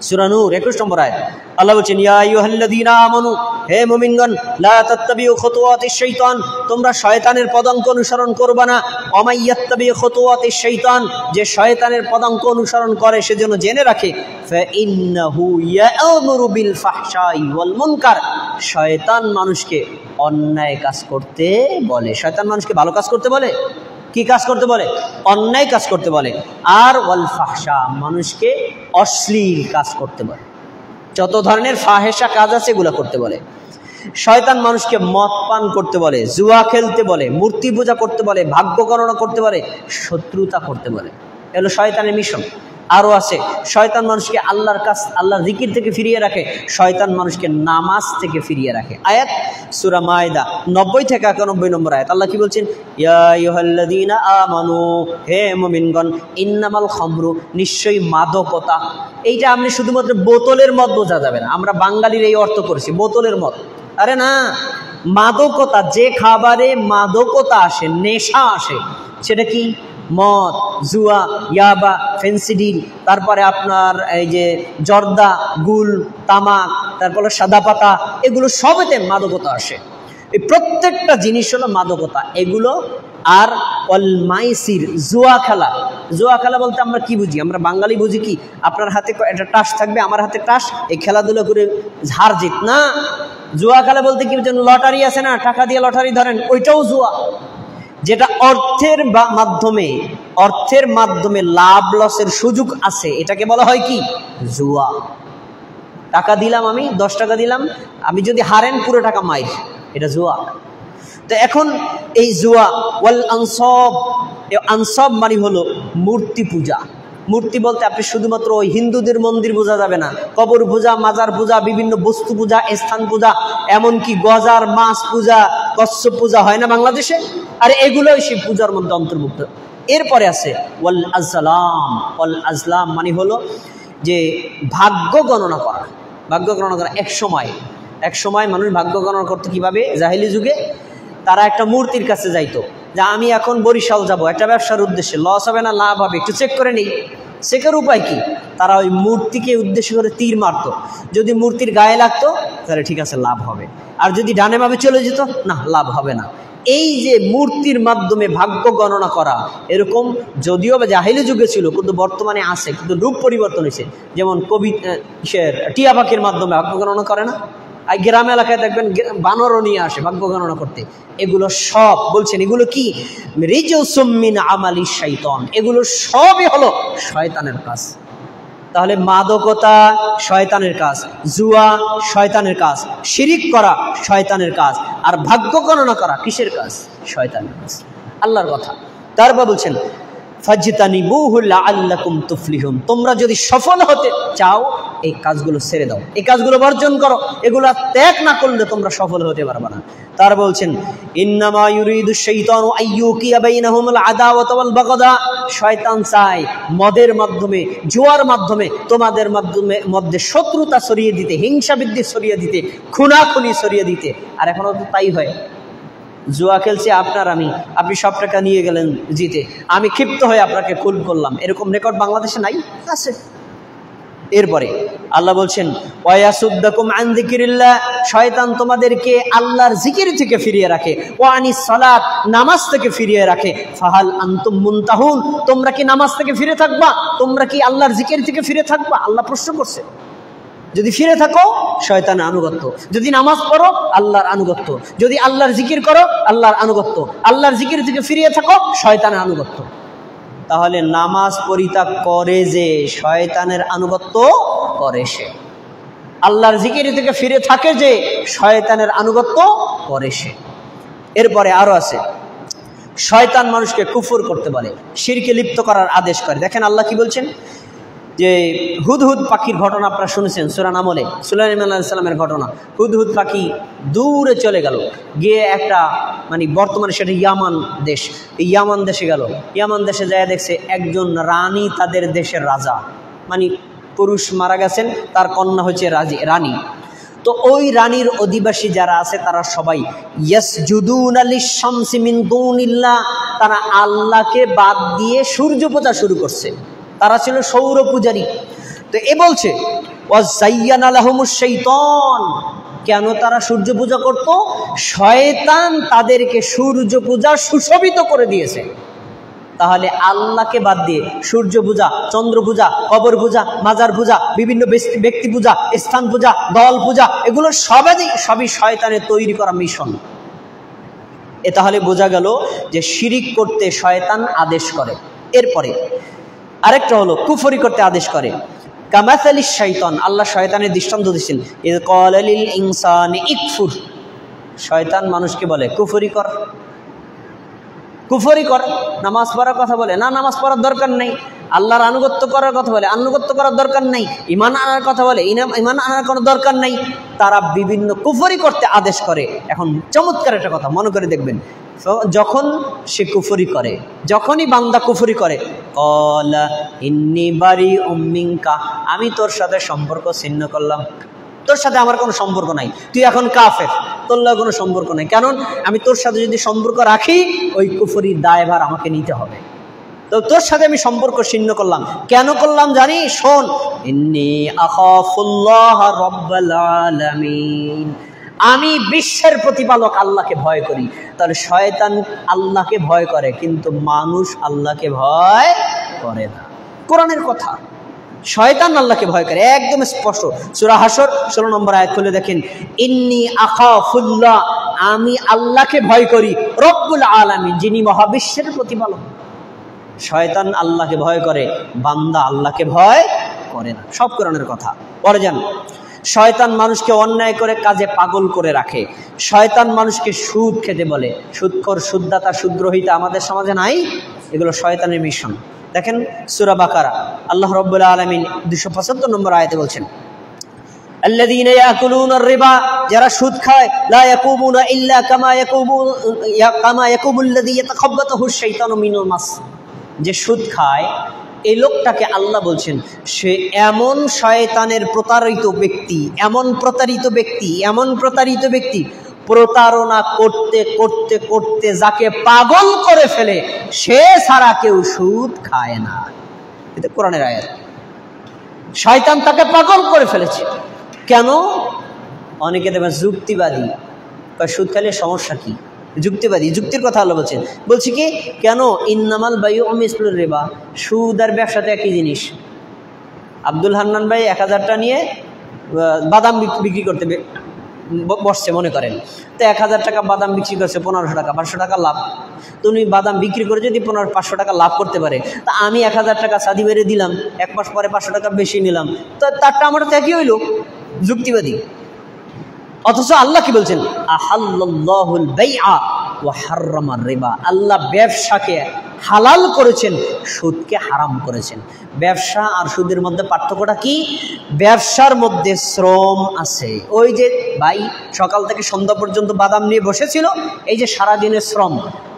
সূরা নূর 21 নম্বর আয়াত, আল্লাহ বলছেন, ইয়া আইয়ুহাল্লাযীনা আমানু, হে মুমিনগণ, লা তাত্তাবিউ খুতুওয়াতিশ শাইতান, তোমরা শয়তানের পদাঙ্ক অনুসরণ করবে না। ওয়া ইয়াত্তাবিউ খুতুওয়াতিশ শাইতান, যে শয়তানের পদাঙ্ক অনুসরণ করে সেজন্য জেনে রাখে, ফা ইন্নাহু ইয়া'মুরু বিল ফাহশাই ওয়াল মুনকার, শয়তান মানুষকে অন্যায় কাজ করতে বলে। শয়তান মানুষকে ভালো কাজ করতে বলে? কি কাজ করতে বলে? অন্যায় কাজ করতে বলে। আর ওয়াল ফাহশা, মানুষকে অশ্লীল কাজ করতে বলে, যত ধরনের ফাহেসা কাজ আছে এগুলো করতে বলে। শয়তান মানুষকে মদ পান করতে বলে, জুয়া খেলতে বলে, মূর্তি পূজা করতে বলে, ভাগ্য গণনা করতে বলে, শত্রুতা করতে বলে। এগুলো শয়তানের মিশন। আরও আছে, শয়তান মানুষকে আল্লাহর জিকির থেকে ফিরিয়ে রাখে, শয়তান মানুষকে নামাজ থেকে ফিরিয়ে রাখে। আয়াত সূরা মায়দা 90 থেকে 91 নম্বর আয়াত। আল্লাহ কি বলছেন? ইয়া আইয়ুহাল্লাযীনা আমানু, হে মুমিনগণ, ইন্নামাল খামরু, নিশ্চয়ই মাদকতা। এইটা আপনি শুধুমাত্র বোতলের মদ বোঝা যাবে না। আমরা বাঙালির এই অর্থ করেছি বোতলের মদ। আরে না, মাদকতা, যে খাবারে মাদকতা আসে, নেশা আসে, সেটা কি? মদ, জুয়া, ইয়াবা, ফেন্সিডিল, তারপরে আপনার এই যে জর্দা, গুল, তামাক, তারপরে সাদা পাতা, এগুলো সবেতে মাদকতা আসে। এই প্রত্যেকটা জিনিস হলো মাদকতা এগুলো। আর অল মাইসির, জুয়া খেলা। জুয়া খেলা বলতে আমরা কি বুঝি? আমরা বাঙালি বুঝি কি, আপনার হাতে একটা টাস থাকবে, আমার হাতে টাস, এই খেলাধুলা করে হার জিত না। জুয়া খেলা বলতে কি বুঝেন? লটারি আছে না, টাকা দিয়ে লটারি ধরেন, ওইটাও জুয়া। যেটা অর্থের মাধ্যমে লাভ লসের সুযোগ আছে, এটাকে বলা হয় কি? জুয়া। টাকা দিলাম, আমি 10 টাকা দিলাম, আমি যদি হারেন পুরো টাকা মাইর, এটা জুয়া। তো এখন এই জুয়া ওয়াল আনসাব, আনসাব মানে হলো মূর্তি পূজা। মূর্তি বলতে আপনি শুধুমাত্র ওই হিন্দুদের মন্দির বোঝা যাবে না, কবর পূজা, মাজার পূজা, বিভিন্ন বস্তু পূজা, স্থান পূজা, এমনকি গজার মাছ পূজা, কচ্ছপ পূজা হয় না বাংলাদেশে? আর এগুলোই সেই পূজার মধ্যে অন্তর্ভুক্ত। এরপরে আছে ওয়াল আজলাম। ওয়াল আজলাম মানে হলো যে ভাগ্য গণনা করা। ভাগ্য গণনা করা এক সময় মানুষ ভাগ্য গণনা করতে কিভাবে? জাহিলি যুগে তারা একটা মূর্তির কাছে যাইতো, যে আমি এখন বরিশাল যাব একটা ব্যবসার উদ্দেশ্যে, লস হবে না লাভ হবে একটু চেক করে নেই। চেকের উপায় কি? তারা ওই মূর্তিকে উদ্দেশ্য করে তীর মারতো। যদি মূর্তির গায়ে লাগতো তাহলে ঠিক আছে, লাভ হবে। আর যদি ডানে বামে চলে যেত, না, লাভ হবে না। এই যে মূর্তির মাধ্যমে ভাগ্য গণনা করা, এরকম যদিও বা জাহিলি যুগে ছিল, কিন্তু বর্তমানে আছে, কিন্তু রূপ পরিবর্তন হয়েছে। যেমন টিয়া পাখির মাধ্যমে ভাগ্য গণনা করে না? আর গ্রাম এলাকায় দেখবেন বানরও নিয়ে আসে ভাগ্য গণনা করতে। এগুলো সব বলছেন, এগুলো কি? রিজসুম মিন আমালি শাইতান, এগুলো সবই হলো শয়তানের কাজ। তাহলে মাদকতা শয়তানের কাজ, জুয়া শয়তানের কাজ, শিরিক করা শয়তানের কাজ, আর ভাগ্য গণনা করা কিসের কাজ? শয়তানের কাজ। আল্লাহর কথা। তারপর বলছেন ফাজতানিবুহু লাআল্লাকুম তুফলিহুন, তোমরা যদি সফল হতে চাও এই কাজগুলো ছেড়ে দাও, এই কাজগুলো বর্জন করো, এগুলো ত্যাগ না করলে তোমরা সফল হতে পারবে না। তার বলছেন ইন্নামা ইউরিদু শাইতানু আইয়ুকিয়া বাইনাহুমুল আদাওয়াতা ওয়াল বাগদা, শয়তান চায় মদের মাধ্যমে, জুয়ার মাধ্যমে তোমাদের মধ্যে শত্রুতা ছড়িয়ে দিতে, হিংসা বৃদ্ধি ছড়িয়ে দিতে, খুনাখুনি ছড়িয়ে দিতে। আর এখনো তো তাই হয়। জুয়া খেলছে আপনি সব টাকা নিয়ে গেলেন জিতে, আমি ক্ষিপ্ত হয়ে আপনাকে খুন করলাম, এরকম রেকর্ড বাংলাদেশে নাই? আছে। এরপরে আল্লাহ বলছেন ওয়ায়াসুদ্দাকুম আন যিকিরিল্লাহ, শয়তান তোমাদেরকে আল্লাহর জিকির থেকে ফিরিয়ে রাখে, ওয়া আনিস সালাত, নামাজ থেকে ফিরিয়ে রাখে, ফাহাল আনতুম মুনতাহুন, তোমরা কি নামাজ থেকে ফিরে থাকবা? তোমরা কি আল্লাহর জিকির থেকে ফিরে থাকবা? আল্লাহ প্রশ্ন করছে। যদি ফিরে থাকো শয়তানের আনুগত্য, যদি নামাজ পড়ো আল্লাহর আনুগত্য, যদি আল্লাহর জিকির করো আল্লাহর আনুগত্য, আল্লাহর জিকির থেকে ফিরিয়ে থাকো শয়তানের আনুগত্য। তাহলে নামাজ পরিত্যাগ করে যে শয়তানের আনুগত্য করে সে, আল্লাহর জিকির থেকে ফিরে থাকে যে শয়তানের আনুগত্য করে সে। এরপরে আরো আছে, শয়তান মানুষকে কুফর করতে বলে, শিরকে লিপ্ত করার আদেশ করে। দেখেন আল্লাহ কি বলছেন, যে হুদহুদ পাখির ঘটনা আপনারা শুনেছেন সূরা নামলে, সুলাইমান আলাইহিস সালামের ঘটনা। হুদহুদ পাখি দূরে চলে গেল, গিয়ে একটা বর্তমানে সেটা ইয়ামান দেশ, এই ইয়ামান দেশে গেল। ইয়ামান দেশে যায় দেখছে একজন রানী তাদের দেশের রাজা, পুরুষ মারা গেছেন, তার কন্যা হচ্ছে রানী। তো ওই রানীর অধিবাসী যারা আছে তারা সবাই ইয়াসজুদুনা লিশ-শামসি মিন দুনিল্লাহ, তারা আল্লাহকে বাদ দিয়ে সূর্য পূজা শুরু করছে। তারা ছিল সৌর পূজারী। তো এ বলছে ওয়াযায়্যানা লাহুমুশ শাইতান, কেন তারা সূর্য পূজা করত? শয়তান তাদেরকে সূর্য পূজা সুশোভিত করে দিয়েছে। তাহলে আল্লাহকে বাদ দিয়ে সূর্য পূজা, চন্দ্র পূজা, কবর পূজা, মাজার পূজা, বিভিন্ন ব্যক্তি পূজা, স্থান পূজা, দল পূজা, এগুলো সবই শয়তানের তৈরি করা মিশন। তাহলে বোঝা গেল যে শিরিক করতে শয়তান আদেশ করে। এরপরে আরেকটা হলো কুফরি করতে আদেশ করে। কামাসালিশ শাইতান, আল্লাহ শয়তানের দৃষ্টান্ত দিচ্ছেন, ইয ক্বালা লিল ইনসানি ইকফুর, শয়তান মানুষকে বলে কুফরি কর, কুফরি কর। নামাজ পড়ার কথা বলে, না নামাজ পড়ার দরকার নেই। আল্লাহর আনুগত্য করার কথা বলে, আনুগত্য করার দরকার নেই। ঈমান আনার কথা বলে, ঈমান আনার কোনো দরকার নেই। তারা বিভিন্ন কুফরি করতে আদেশ করে। এখন চমৎকার একটা কথা মনে করে দেখবেন, তো যখন সে কুফরি করে, যখনই বান্দা কুফরি করে, ক্বালা ইন্নী বারিউম মিনকা, আমি তোর সাথে সম্পর্ক ছিন্ন করলাম, তোর সাথে আমার কোনো সম্পর্ক নাই, তুই এখন কাফের, তোর লগে কোনো সম্পর্ক নাই। কারণ আমি তোর সাথে যদি সম্পর্ক রাখি ওই কুফরির দায়ভার আমাকে নিতে হবে, তো তোর সাথে আমি সম্পর্ক ছিন্ন করলাম। কেন করলাম জানি? শোন, ইন্নী আখাফুল্লাহ রাব্বাল আলামিন, আমি বিশ্বের প্রতিপালক আল্লাহকে ভয় করি। তাহলে শয়তান আল্লাহকে ভয় করে, কিন্তু মানুষ আল্লাহকে ভয় করে না। কোরআনের কথা, শয়তান আল্লাহকে ভয় করে, একদম স্পষ্ট। সূরা হাসর 16 নম্বর আয়াত খুলে দেখেন, ইন্নী আখাফুল্লাহ, আমি আল্লাহকে ভয় করি, রব্বুল আলামিন, যিনি মহাবিশ্বের প্রতিপালক। শয়তান আল্লাহকে ভয় করে, বান্দা আল্লাহকে ভয় করে না। সব কোরআনের কথা। পরে যান, শয়তান মানুষকে অন্যায় করে কাজে পাগল করে রাখে। শয়তান মানুষকে সুদ খেতে বলে। সুদখোর, সুদদাতা, সুদগ্রহীতা আমাদের সমাজে নাই, এগুলো শয়তানের মিশন। দেখেন সূরা বাকারা, আল্লাহ রাব্বুল আলামিন 275 নম্বর আয়াতে বলছেন, আল্লাযীনা ইয়াকুলুনা আর-রিবা, যারা সুদ খায়, লা ইয়াকুমুনা ইল্লা কামা ইয়াকুমুল্লাযী ইয়াতাখাব্বাতুহু আশ-শাইতানু মিনাল মাস, যে সুদ খায় এই লোকটাকে আল্লাহ বলছেন সে এমন শয়তানের প্রতারিত ব্যক্তি, এমন প্রতারিত ব্যক্তি, এমন প্রতারিত ব্যক্তি, প্রতারণা করতে করতে করতে যাকে পাগল করে ফেলে সে ছাড়া কেউ সুদ খায় না। এটা কোরআনের আয়াত। শয়তান তাকে পাগল করে ফেলেছে। কেন? অনেকে দেখবেন যুক্তিবাদী, সুদ খেলে সমস্যা কি? যুক্তিবাদী, যুক্তির কথা আল্লাহ বলছেন। বলছি কি, কেন? ইন্নামাল বাইউ মিসলুর রিবা, সুদ আর ব্যবসাতে একই জিনিস। আব্দুল হান্নান ভাই 1000টা নিয়ে বাদাম বিক্রি করতে বসছে মনে করেন, তো 1000 টাকা বাদাম বিক্রি করছে, 1500 টাকা, 500 টাকা লাভ। তুমি বাদাম বিক্রি করে যদি 500 টাকা লাভ করতে পারে, তা আমি 1000 টাকা সাদি বেড়ে দিলাম, 1 মাস পরে 500 টাকা বেশি নিলাম, তো তারটা আমার তো একই হইল। যুক্তিবাদী। অথচ আল্লাহ কি বলছেন? আহাল্লাল্লাহুল বাইআ ওয়া হাররামার রিবা, আল্লাহ ব্যবসাকে হালাল করেছেন, সুদকে হারাম করেছেন। ব্যবসা আর সুদের মধ্যে পার্থক্যটা কি? ব্যবসার মধ্যে শ্রম আছে। ওই যে ভাই সকাল থেকে সন্ধ্যা পর্যন্ত বাদাম নিয়ে বসেছিল, এই যে সারাদিনের শ্রম,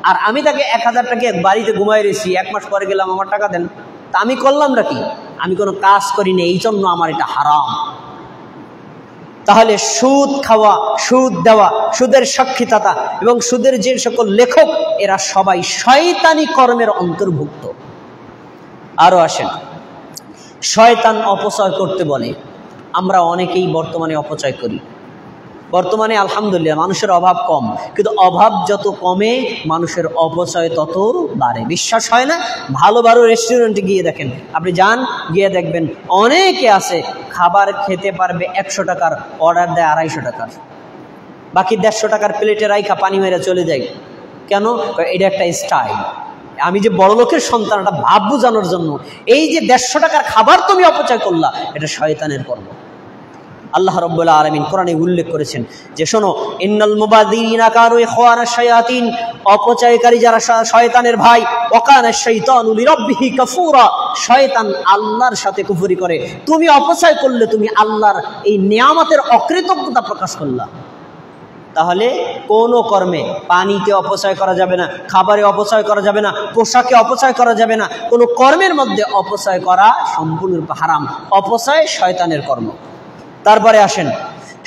আর আমি তাকে 1000 টাকা বাড়িতে ঘুমাই রয়েছি, 1 মাস পরে গেলাম আমার টাকা দেন, তা আমি করলামটা কি? আমি কোনো কাজ করিনি, এই জন্য আমার এটা হারাম। তাহলে সুদ খাওয়া, সুদ দেওয়া, সুদের সাক্ষীদাতা এবং সুদের যে সকল লেখক, এরা সবাই শয়তানি কর্মের অন্তর্ভুক্ত। আরো আসেন, শয়তান অপচয় করতে বলে। আমরা অনেকেই বর্তমানে অপচয় করি। বর্তমানে আলহামদুলিল্লাহ মানুষের অভাব কম, কিন্তু অভাব যত কমে মানুষের অপচয় তত বাড়ে। বিশ্বাস হয় না? ভালো ভালো রেস্টুরেন্টে গিয়ে দেখেন, আপনি যান, গিয়ে দেখবেন অনেকে আছে খাবার খেতে পারবে 100 টাকার, অর্ডার দেয় 250 টাকার, বাকি 150 টাকার প্লেটে রাইখা পানি মেরে চলে যায়। কেন? এটা একটা স্টাইল। আমি যে বড় লোকের সন্তান, এটা ভাব বোঝানোর জন্য। এই যে 150 টাকার খাবার তুমি অপচয় করলা, এটা শয়তানের কর্ম। আল্লাহ রাব্বুল আলামিন কোরআনে উল্লেখ করেছেন যে শোনো, ইন্নাল মুবাযযিরিনা কানু ইখওয়ানাশ শায়াতিন, অপচয়কারী যারা শয়তানের ভাই, ওয়াকানাশ শাইতানু লিরাব্বিহি কাফুরা, শয়তান আল্লাহর সাথে কুফরি করে। তুমি অপচয় করলে তুমি আল্লাহর এই নিয়ামতের অকৃতজ্ঞতা প্রকাশ করলা। তাহলে কোনো কর্মে, পানিতে অপচয় করা যাবে না, খাবারে অপচয় করা যাবে না, পোশাকে অপচয় করা যাবে না, কোনো কর্মের মধ্যে অপচয় করা সম্পূর্ণরূপে হারাম। অপচয় শয়তানের কর্ম। তারপরে আসেন,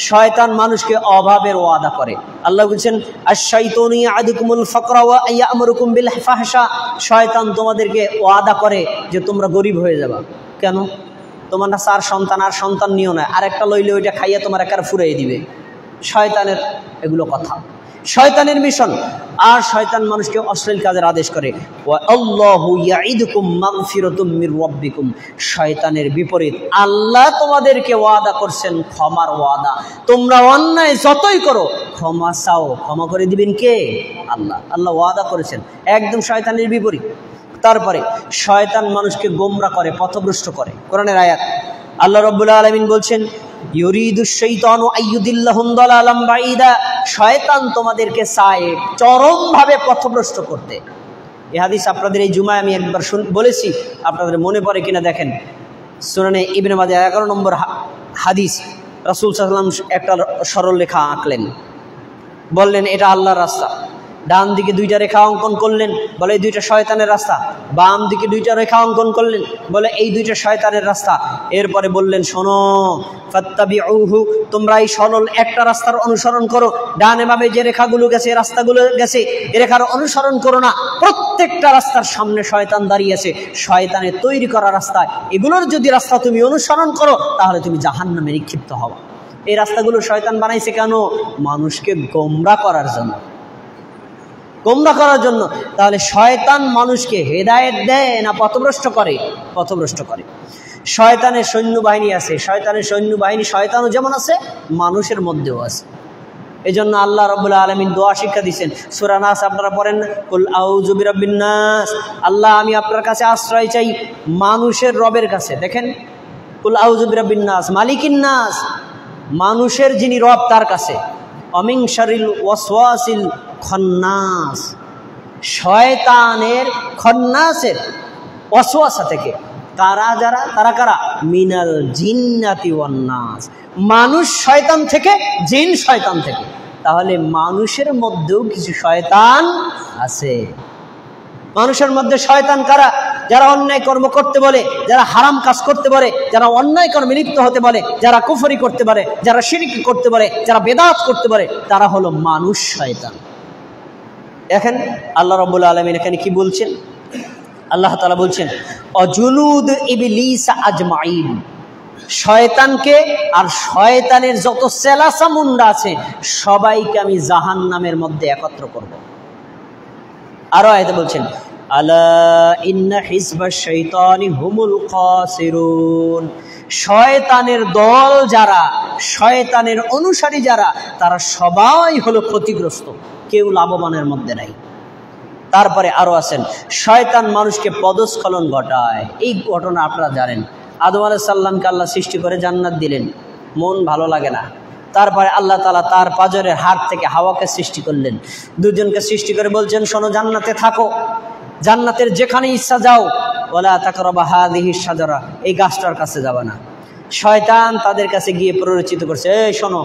শয়তান মানুষকে অভাবের ওয়াদা করে। আল্লাহ বলছেন, আশ-শাইতানু ইয়া'দুকুমুল ফাকরা ওয়া ইয়া'মুরুকুম বিল ফাহশা, শয়তান তোমাদেরকে ওয়াদা করে যে তোমরা গরিব হয়ে যাবা। কেন? তোমার না 4 সন্তান, আর সন্তান নিও না, আরেকটা লইলে ওইটা খাইয়া তোমার একার ফুরাই দিবে। শয়তানের এগুলো কথা, শয়তানের মিশন। আর শয়তান মানুষকে অশ্লীল কাজের আদেশ করে। ওয়া আল্লাহু ইয়া'iদুকুম মাগফিরাতুম মির রাব্বিকুম, শয়তানের বিপরীত আল্লাহ তোমাদেরকে ওয়াদা করছেন ক্ষমার ওয়াদা। তোমরা অন্যায় যতই করো ক্ষমা চাও, ক্ষমা করে দিবেন কে? আল্লাহ। আল্লাহ ওয়াদা করেছেন, একদম শয়তানের বিপরীত। তারপরে শয়তান মানুষকে গোমরা করে, পথভ্রষ্ট করে। কোরআনের আয়াত, আল্লাহ রাব্বুল আলামিন বলছেন, ইউরিদুশ শাইতানু আইয়ুদিল্লাহুম দালালাম বাঈদা, শয়তান তোমাদেরকে চায় চরমভাবে পথভ্রষ্ট করতে। এই হাদিস আপনাদের এই জুমায় আমি একবার বলেছি, আপনাদের মনে পড়ে কিনা দেখেন। সুনানে ইবনে মাজাহ 11 নম্বর হাদিস, রাসূল সাল্লাল্লাহু আলাইহি ওয়াসাল্লাম একটা সরল রেখা আঁকলেন, বললেন এটা আল্লাহর রাস্তা। ডান দিকে 2টা রেখা অঙ্কন করলেন, বলে এই 2টা শয়তানের রাস্তা। বাম দিকে 2টা রেখা অঙ্কন করলেন, বলে এই 2টা শয়তানের রাস্তা। এরপরে বললেন, শোনো, ফাত্তাবিউহু, তোমরা এই সরল একটা রাস্তার অনুসরণ করো। ডানে বামে যে রেখাগুলো গেছে, রাস্তাগুলো গেছে, এ রেখার অনুসরণ করো না। প্রত্যেকটা রাস্তার সামনে শয়তান দাঁড়িয়েছে, শয়তানের তৈরি করা রাস্তা। এগুলোর যদি রাস্তা তুমি অনুসরণ করো, তাহলে তুমি জাহান্নামে নিক্ষিপ্ত হবা। এই রাস্তাগুলো শয়তান বানাইছে কেন? মানুষকে গোমরাহ করার জন্য, গোমরাহ করার জন্য। তাহলে শয়তান মানুষকে হেদায়েত দেয় না পথভ্রষ্ট করে? পথভ্রষ্ট করে। শয়তানের সৈন্যবাহিনী আছে, শয়তানের সৈন্যবাহিনী শয়তানও যেমন আছে, মানুষের মধ্যেও আছে। এই জন্য আল্লাহ রাব্বুল আলামিন দোয়া শিক্ষা দিচ্ছেন, সূরা নাস আপনারা পড়েন, কুল আউযু বিরাব্বিন নাস, আল্লাহ আমি আপনার কাছে আশ্রয় চাই মানুষের রবের কাছে। দেখেন, কুল আউযু বিরাব্বিন নাস, মালিকিন নাস, মানুষের যিনি রব তার কাছে। অমিন শারিল ওয়াসওয়াসিল খন্নাস, শয়তানের খন্নাসের ওয়াসওয়াসা থেকে। তারা কারা? মিনাল জিন্নাতি ওয়ান নাস, মানুষ শয়তান থেকে, জিন শয়তান থেকে। তাহলে মানুষের মধ্যেও কিছু শয়তান আছে। মানুষের মধ্যে শয়তান কারা? যারা অন্যায় কর্ম করতে বলে, যারা হারাম কাজ করতে বলে, যারা অন্যায় কর্মে লিপ্ত হতে বলে, যারা কুফরি করতে পারে, যারা শিরক করতে পারে, যারা বেদাত করতে পারে, তারা হলো মানুষ শয়তান। দেখেন আল্লাহ রাব্বুল আলামিন এখানে কি বলছেন? আল্লাহ তাআলা বলছেন, অজুনুদ ইবলিস আজমাইন, শয়তানকে আর শয়তানের যত সেলাসা মুন্ডা আছে সবাইকে আমি জাহান্নামের মধ্যে একত্র করব। আরো আয়াতে বলছেন, আলা ইন্না হিজবাশ শাইতানি হুমুল খাসিরুন, শয়তানের দল যারা, শয়তানের অনুসারী যারা, তারা সবাই হলো ক্ষতিগ্রস্ত, কেউ লাভবানের মধ্যে নাই। তারপরে আরো আছেন, শয়তান মানুষকে পদস্খলন ঘটায়। এই ঘটনা আপনারা জানেন। আদম আলাইহিস সালামকে আল্লাহ সৃষ্টি করে জান্নাত দিলেন, মন ভালো লাগে না। তারপরে আল্লাহ তাআলা তার পাজরের হাড় থেকে হাওয়াকে সৃষ্টি করলেন, দুজনকে সৃষ্টি করে বলছেন, শোনো, জান্নাতে থাকো, জান্নাতের যেখানে ইচ্ছা যাও, ওয়ালা তাকরাবা হাযিহিশ শাজারা, এই গাছটার কাছে যাবে না। শয়তান তাদের কাছে গিয়ে প্ররোচিত করছে, এই শোনো,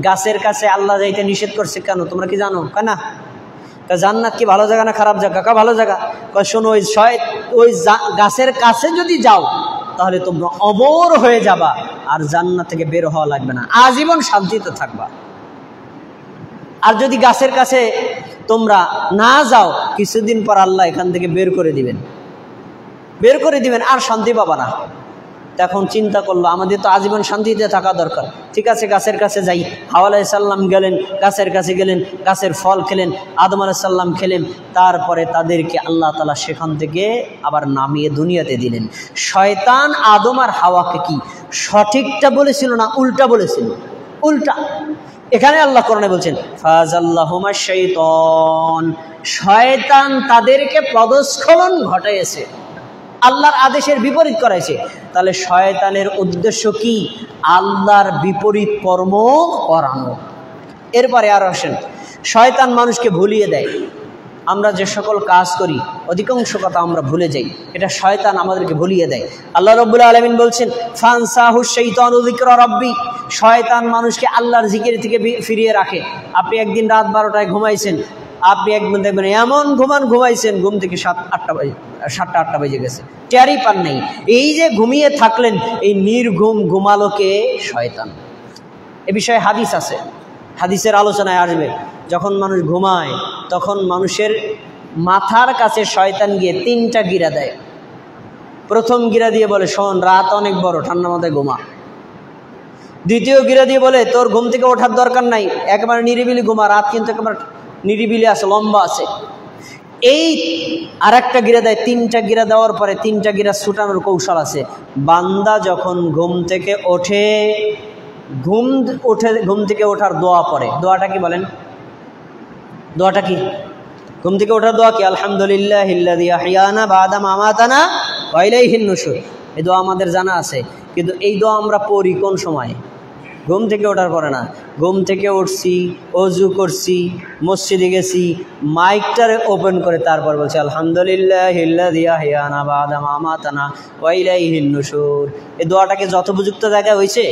গাছের কাছে আল্লাহ যাইতে নিষেধ করছে কেন তোমরা কি জানো? কেনা জান্নাত কি ভালো জায়গা না খারাপ জায়গা? কা ভালো জায়গা। শোনো, ওই গাছের কাছে যদি যাও তাহলে তোমরা অমর হয়ে যাবা, আর জান্নাত থেকে বের হওয়া লাগবে না, আজীবন শান্তিতে থাকবা। আর যদি গাছের কাছে তোমরা না যাও, কিছুদিন পর আল্লাহ এখান থেকে বের করে দিবেন, আর শান্তি পাবা না। তখন চিন্তা করলো, আমাদের তো আজীবন শান্তিতে থাকা দরকার, ঠিক আছে গাছের কাছে যাই। হাওয়া আলাইহিস সালাম গেলেন, গাছের কাছে গেলেন, গাছের ফল খেলেন, আদম আলাইহিস সালাম খেলেন। তারপরে তাদেরকে আল্লাহ তাআলা সেখান থেকে আবার নামিয়ে দুনিয়াতে দিলেন। শয়তান আদম আর হাওয়াকে কি সঠিকটা বলেছিল না উল্টা বলেছিল? উল্টা। এখানে আল্লাহ কোরআনে বলছেন, ফাজাল্লাহুমা শাইতান, শয়তান তাদেরকে পদস্খলন ঘটাইছে, আল্লাহর আদেশের বিপরীত করাইছে। তাহলে শয়তানের উদ্দেশ্য কি? আল্লাহর বিপরীত কর্ম করানো। এরপরে আর আসেন, শয়তান মানুষকে ভুলিয়ে দেয়। আমরা যে সকল কাজ করি অধিকাংশ কথা আমরা ভুলে যাই, এটা শয়তান আমাদেরকে ভুলিয়ে দেয়। আল্লাহ রাব্বুল আলামিন বলছেন, ফানসাহুশ শাইতানু যিকরা রাব্বি, শয়তান মানুষকে আল্লাহর জিকির থেকে ফিরিয়ে রাখে। আপনি একদিন রাত 12টায় ঘুমাইছেন, আপনি একদিন দেখবেন এমন ঘুমাইছেন, ঘুম থেকে 7টা-8টা বেজে গেছে, টেরই পান নাই। এই যে ঘুমিয়ে থাকলেন, এই নির্ঘুম ঘুমালোকে শয়তান। এ বিষয়ে হাদিস আছে, হাদিসের আলোচনায় আসবে। যখন মানুষ ঘুমায় তখন মানুষের মাথার কাছে শয়তান গিয়ে 3টা গিরা দেয়। প্রথম গিরা দিয়ে বলে, শোন, রাত অনেক বড়, ঠান্ডা মাথায় ঘুমা। দ্বিতীয় গিরা দিয়ে বলে, তোর ঘুম থেকে ওঠার দরকার নাই, একেবারে নিরিবিলি ঘুমা, রাত কিন্তু একেবারে নিরিবিলি আছে, লম্বা আছে। এই আর একটা গিরা দেয়। 3টা গিরা দেওয়ার পরে 3টা গিরা ছুটানোর কৌশল আছে। বান্দা যখন ঘুম থেকে ওঠে, ঘুম থেকে ওঠার দোয়া পড়ে। দোয়াটা কি বলেন? দোয়াটা কি? ঘুম থেকে ওঠার দোয়া কি? আলহামদুলিল্লাহিল্লাযী আহইয়ানা বা'দা মা আমাতানা ওয়া ইলাইহিন নুশুর। এই দোয়া আমাদের জানা আছে। কিন্তু এই দোয়া আমরা পড়ি কোন সময়? ঘুম থেকে ওঠার পরে না। ঘুম থেকে উঠছি, অজু করছি, মসজিদে গেছি, মাইকটারে ওপেন করে তারপর বলছি আলহামদুলিল্লাহিল্লাযী আহইয়ানা বা'দা মা আমাতানা ওয়া ইলাইহিন নুশুর। এই দোয়াটাকে যত উপযুক্ত জায়গায় হয়েছে,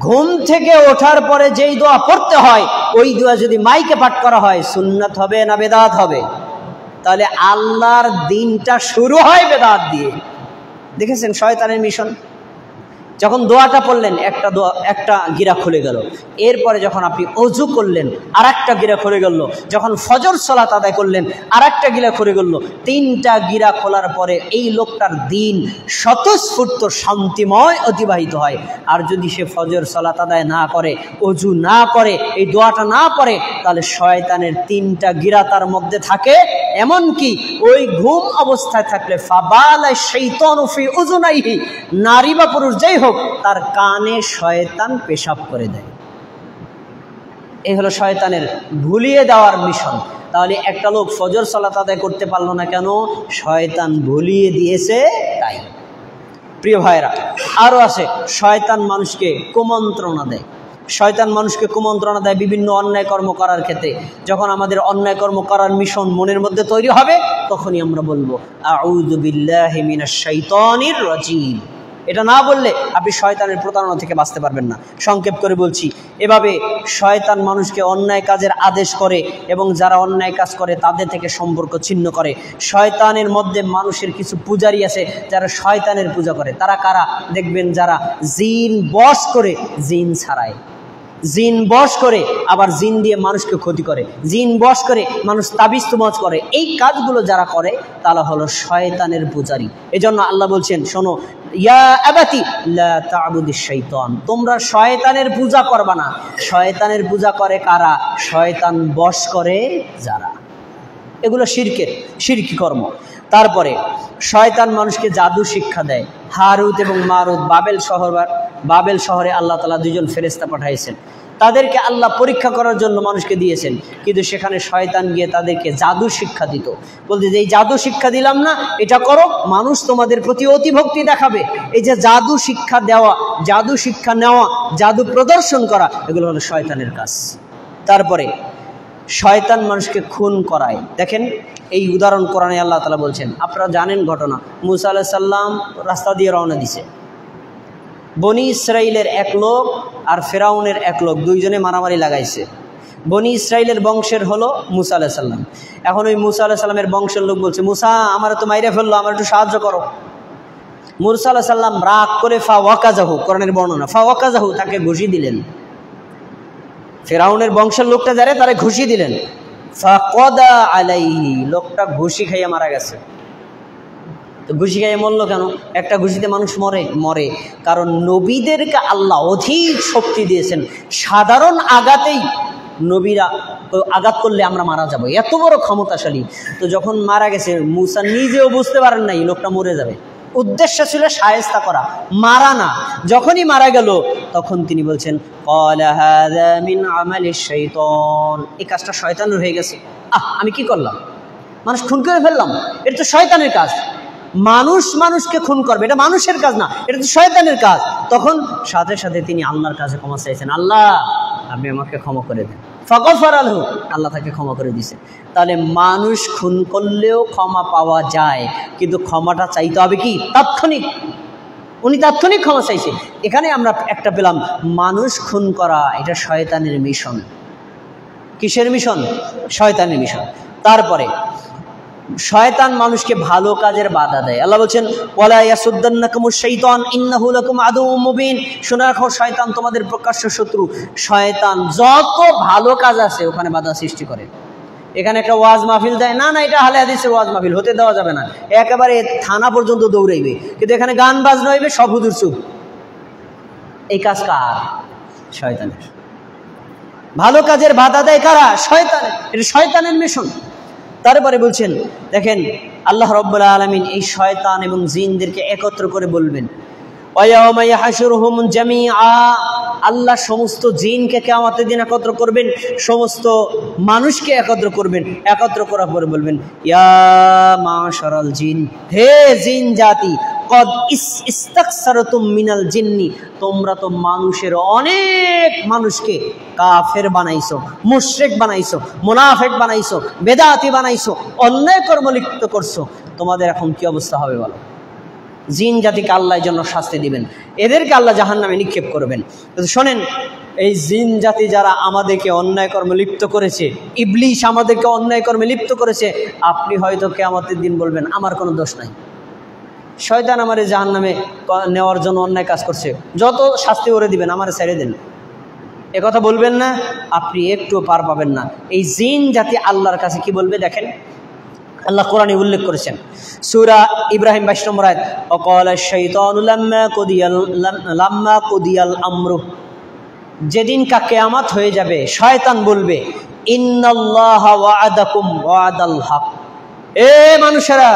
ঘুম থেকে ওঠার পরে যেই দোয়া পড়তে হয় ওই দোয়া যদি মাইকে পাঠ করা হয় সুন্নাত হবে না বেদাত হবে? তাহলে আল্লাহর দিনটা শুরু হয় বেদাত দিয়ে। দেখেছেন শয়তানের মিশন। যখন দোয়াটা পড়লেন একটা গিরা খুলে গেল, এরপরে যখন আপনি অজু করলেন আর একটা গিরা খুলে গেল, যখন ফজর সালাত আদায় করলেন আর একটা গিরা খুলে গেল, 3টা গিরা খোলার পরে এই লোকটার দিন স্বতঃস্ফূর্ত শান্তিময় অতিবাহিত হয়। আর যদি সে ফজর সালাত আদায় না করে, অজু না করে, এই দোয়াটা না পড়ে, তাহলে শয়তানের 3টা গিরা তার মধ্যে থাকে। এমনকি ওই ঘুম অবস্থায় থাকলে ফাবালা শাইতানু ফি উযুনাইহি, নারী বা পুরুষ যেই হোক, তার কানে শয়তান পেশাব করে দেয়। এই হলো শয়তানের ভুলিয়ে দেওয়ার মিশন। তাহলে একটা লোক ফজর সালাত আদায় করতে পারলো না কেন? শয়তান ভুলিয়ে দিয়েছে তাই। প্রিয় ভাইরা, আরো আছে, শয়তান মানুষকে কুমন্ত্রণা দেয়। শয়তান মানুষকে কুমন্ত্রণা দেয় বিভিন্ন অন্যায় কর্ম করার ক্ষেত্রে। যখন আমাদের অন্যায় কর্ম করার মিশন মনের মধ্যে তৈরি হবে, তখনই আমরা বলবো আউযু বিল্লাহি মিনাশ শাইতানির রাজিম। এটা না বললে আপনি শয়তানের প্রতারণা থেকে বাঁচতে পারবেন না। সংক্ষেপ করে বলছি, এভাবে শয়তান মানুষকে অন্যায় কাজের আদেশ করে এবং যারা অন্যায় কাজ করে তাদের থেকে সম্পর্ক ছিন্ন করে। শয়তানের মধ্যে মানুষের কিছু পূজারী আছে যারা শয়তানের পূজা করে। তারা কারা? দেখবেন যারা জিন বশ করে জিন ছাড়ায়, জিন বশ করে আবার জিন দিয়ে মানুষকে ক্ষতি করে, জিন বশ করে মানুষ তাবিজ তুমাজ করে। এই কাজগুলো যারা করে তারা হলো শয়তানের পূজারী। এজন্য আল্লাহ বলছেন, শোনো, ইয়া আবাতি লা তা'বুদিশ শাইতান, তোমরা শয়তানের পূজা করবা না। শয়তানের পূজা করে কারা? শয়তান বশ করে যারা। এগুলো শিরকি কর্ম। তারপরে শয়তান মানুষকে জাদু শিক্ষা দেয়। হারুত এবং মারুত বাবেল শহরে আল্লাহ তাআলা 2জন ফেরেশতা পাঠাইছেন। তাদেরকে আল্লাহ পরীক্ষা করার জন্য মানুষকে দিয়েছেন, কিন্তু সেখানে শয়তান গিয়ে তাদেরকে জাদু শিক্ষা দিত। বলতে যে এই জাদু শিক্ষা দিলাম না, এটা করো, মানুষ তোমাদের প্রতি অতিভক্তি দেখাবে। এই যে জাদু শিক্ষা দেওয়া, জাদু শিক্ষা নেওয়া, জাদু প্রদর্শন করা, এগুলো হলো শয়তানের কাজ। তারপরে শয়তান মানুষকে খুন করায়। দেখেন এই উদাহরণ কোরআনে আল্লাহ তাআলা বলছেন। আপনারা জানেন ঘটনা, মুসা আলাইহিস সালাম রাস্তা দিয়ে রওনা দিছে। বনি ইসরাইলের এক লোক আর ফেরাউনের এক লোক, 2জনে মারামারি লাগাইছে। বনি ইসরাইলের বংশের হলো মুসা আলাইহিস সালাম। এখন ওই মুসা আলাইহিস সালামের বংশের লোক বলছে, মুসা আমার তো মাইরে ফেললো, আমার একটু সাহায্য করো। মুসা আলাইহিস সালাম রাগ করে ফাওয়াকাজাহু, কোরআনের বর্ণনা, ফাওয়াকাজাহু, তাকে ঘুষি দিলেন। ফেরাউনের বংশের লোকটা যারে তারে ঘুষি দিলেন। ফাকাদা আলাইহি, লোকটা ঘুষি খাইয়া মারা গেছে। তো ঘুষি খাইয়ে মরলো কেন? একটা ঘুষিতে মানুষ মরে কারণ নবীদেরকে আল্লাহ অধিক শক্তি দিয়েছেন। সাধারণ আঘাতেই নবীরা আঘাত করলে আমরা মারা যাব, এত বড় ক্ষমতাশালী। তো যখন মারা গেছে, মুসা নিজেও বুঝতে পারেন নাই লোকটা মরে যাবে। উদ্দেশ্য ছিল শায়েস্তা করা, মারা না। যখনই মারা গেল তখন তিনি বলছেন, ক্বালা হাযা মিন আমালিশ শাইতান, এই কাজটা শয়তানের হয়ে গেছে। আমি কি করলাম? মানুষ খুন করে ফেললাম, এটা তো শয়তানের কাজ। মানুষকে খুন করবে, এটা মানুষের কাজ না, এটা তো শয়তানের কাজ। তখন সাথে সাথে তিনি আল্লাহর কাছে ক্ষমা চাইছেন, আল্লাহ আপনি আমাকে ক্ষমা করে দেন। ফাগফারা লাহু, আল্লাহ তাকে ক্ষমা করে দিয়েছে। তাহলে মানুষ খুন করলেও ক্ষমা পাওয়া যায়, কিন্তু ক্ষমাটা চাইতে হবে কি? তাৎক্ষণিক। উনি তাৎক্ষণিক ক্ষমা চাইছে। এখানে আমরা একটা পেলাম, মানুষ খুন করা এটা শয়তানের মিশন। কিসের মিশন? শয়তানের মিশন। তারপরে শয়তান মানুষকে ভালো কাজের বাধা দেয়। আল্লাহ বলছেন, ওয়ালা ইয়াসুদ্দান্নাকুমুশ শাইতান ইন্নাহু লাকুম আদুউম মুবিন, শুনে রাখো শয়তান তোমাদের প্রকাশ্য শত্রু। শয়তান যত ভালো কাজ আছে ওখানে বাধা সৃষ্টি করে। এখানে একটা ওয়াজ মাহফিল দেয়, না এটা আহলে হাদিসের ওয়াজ মাহফিল, হতে দেওয়া যাবে না, একেবারে থানা পর্যন্ত দৌড়াইবে। কিন্তু এখানে গান বাজনা হইবে, সব হুজুর চুপ। এই কাজ কার? শয়তানের। ভালো কাজের বাধা দেয় কারা? শয়তানের। এটা শয়তানের মিশন। তারপরে বলছেন, দেখেন আল্লাহ রাব্বুল আলামিন এই শয়তান এবং জিনদেরকে একত্র করে বলবেন, ওয়ায়াউমা ইয়াহশুরুহুম জামিআ, আল্লাহ সমস্ত জিনকে কিয়ামতের দিন একত্র করবেন, সমস্ত মানুষকে একত্র করবেন। একত্র করার পরে বলবেন, ইয়া মাশারাল জিন, হে জিন জাতি, কদ ইস্তাকসারতুম মিনাল জিন্নি, তোমরা তো মানুষের অনেক মানুষকে কাফের বানাইছো, মুশরিক বানাইছো, মুনাফিক বানাইছো, বেদাতি বানাইছো, অন্যায় কর্ম লিপ্ত করছো। তোমাদের এখন কি অবস্থা হবে বলো? জিন জাতিকে আল্লাহ জন্য শাস্তি দিবেন, এদেরকে আল্লাহ জাহান্নামে নিক্ষেপ করবেন। শোনেন, এই জিন জাতি যারা আমাদেরকে অন্যায় কর্মে লিপ্ত করেছে, ইবলিশ আমাদেরকে অন্যায় কর্মে লিপ্ত করেছে, আপনি হয়তো কিয়ামতের দিন বলবেন আমার কোনো দোষ নাই, শয়তান আমারে জাহান্নামে নেওয়ার জন্য অন্যায় কাজ করছে, যত শাস্তি করে দিবেন আমারে ছেড়ে দেন, এ কথা বলবেন না, আপনি একটু পার পাবেন না। এই জিন জাতি আল্লাহর কাছে কি বলবে দেখেন, আল্লাহ কোরআনে উল্লেখ করেছেন সূরা ইব্রাহিম 22 নম্বর আয়াত, ওয়াকালা শাইতানু লাম্মা কুদিয়াল আমরু, যেদিন কিয়ামত হয়ে যাবে শয়তান বলবে ইন্নাল্লাহা ওয়া'আদাকুম ওয়া'দাল হক, এ মানুষেরা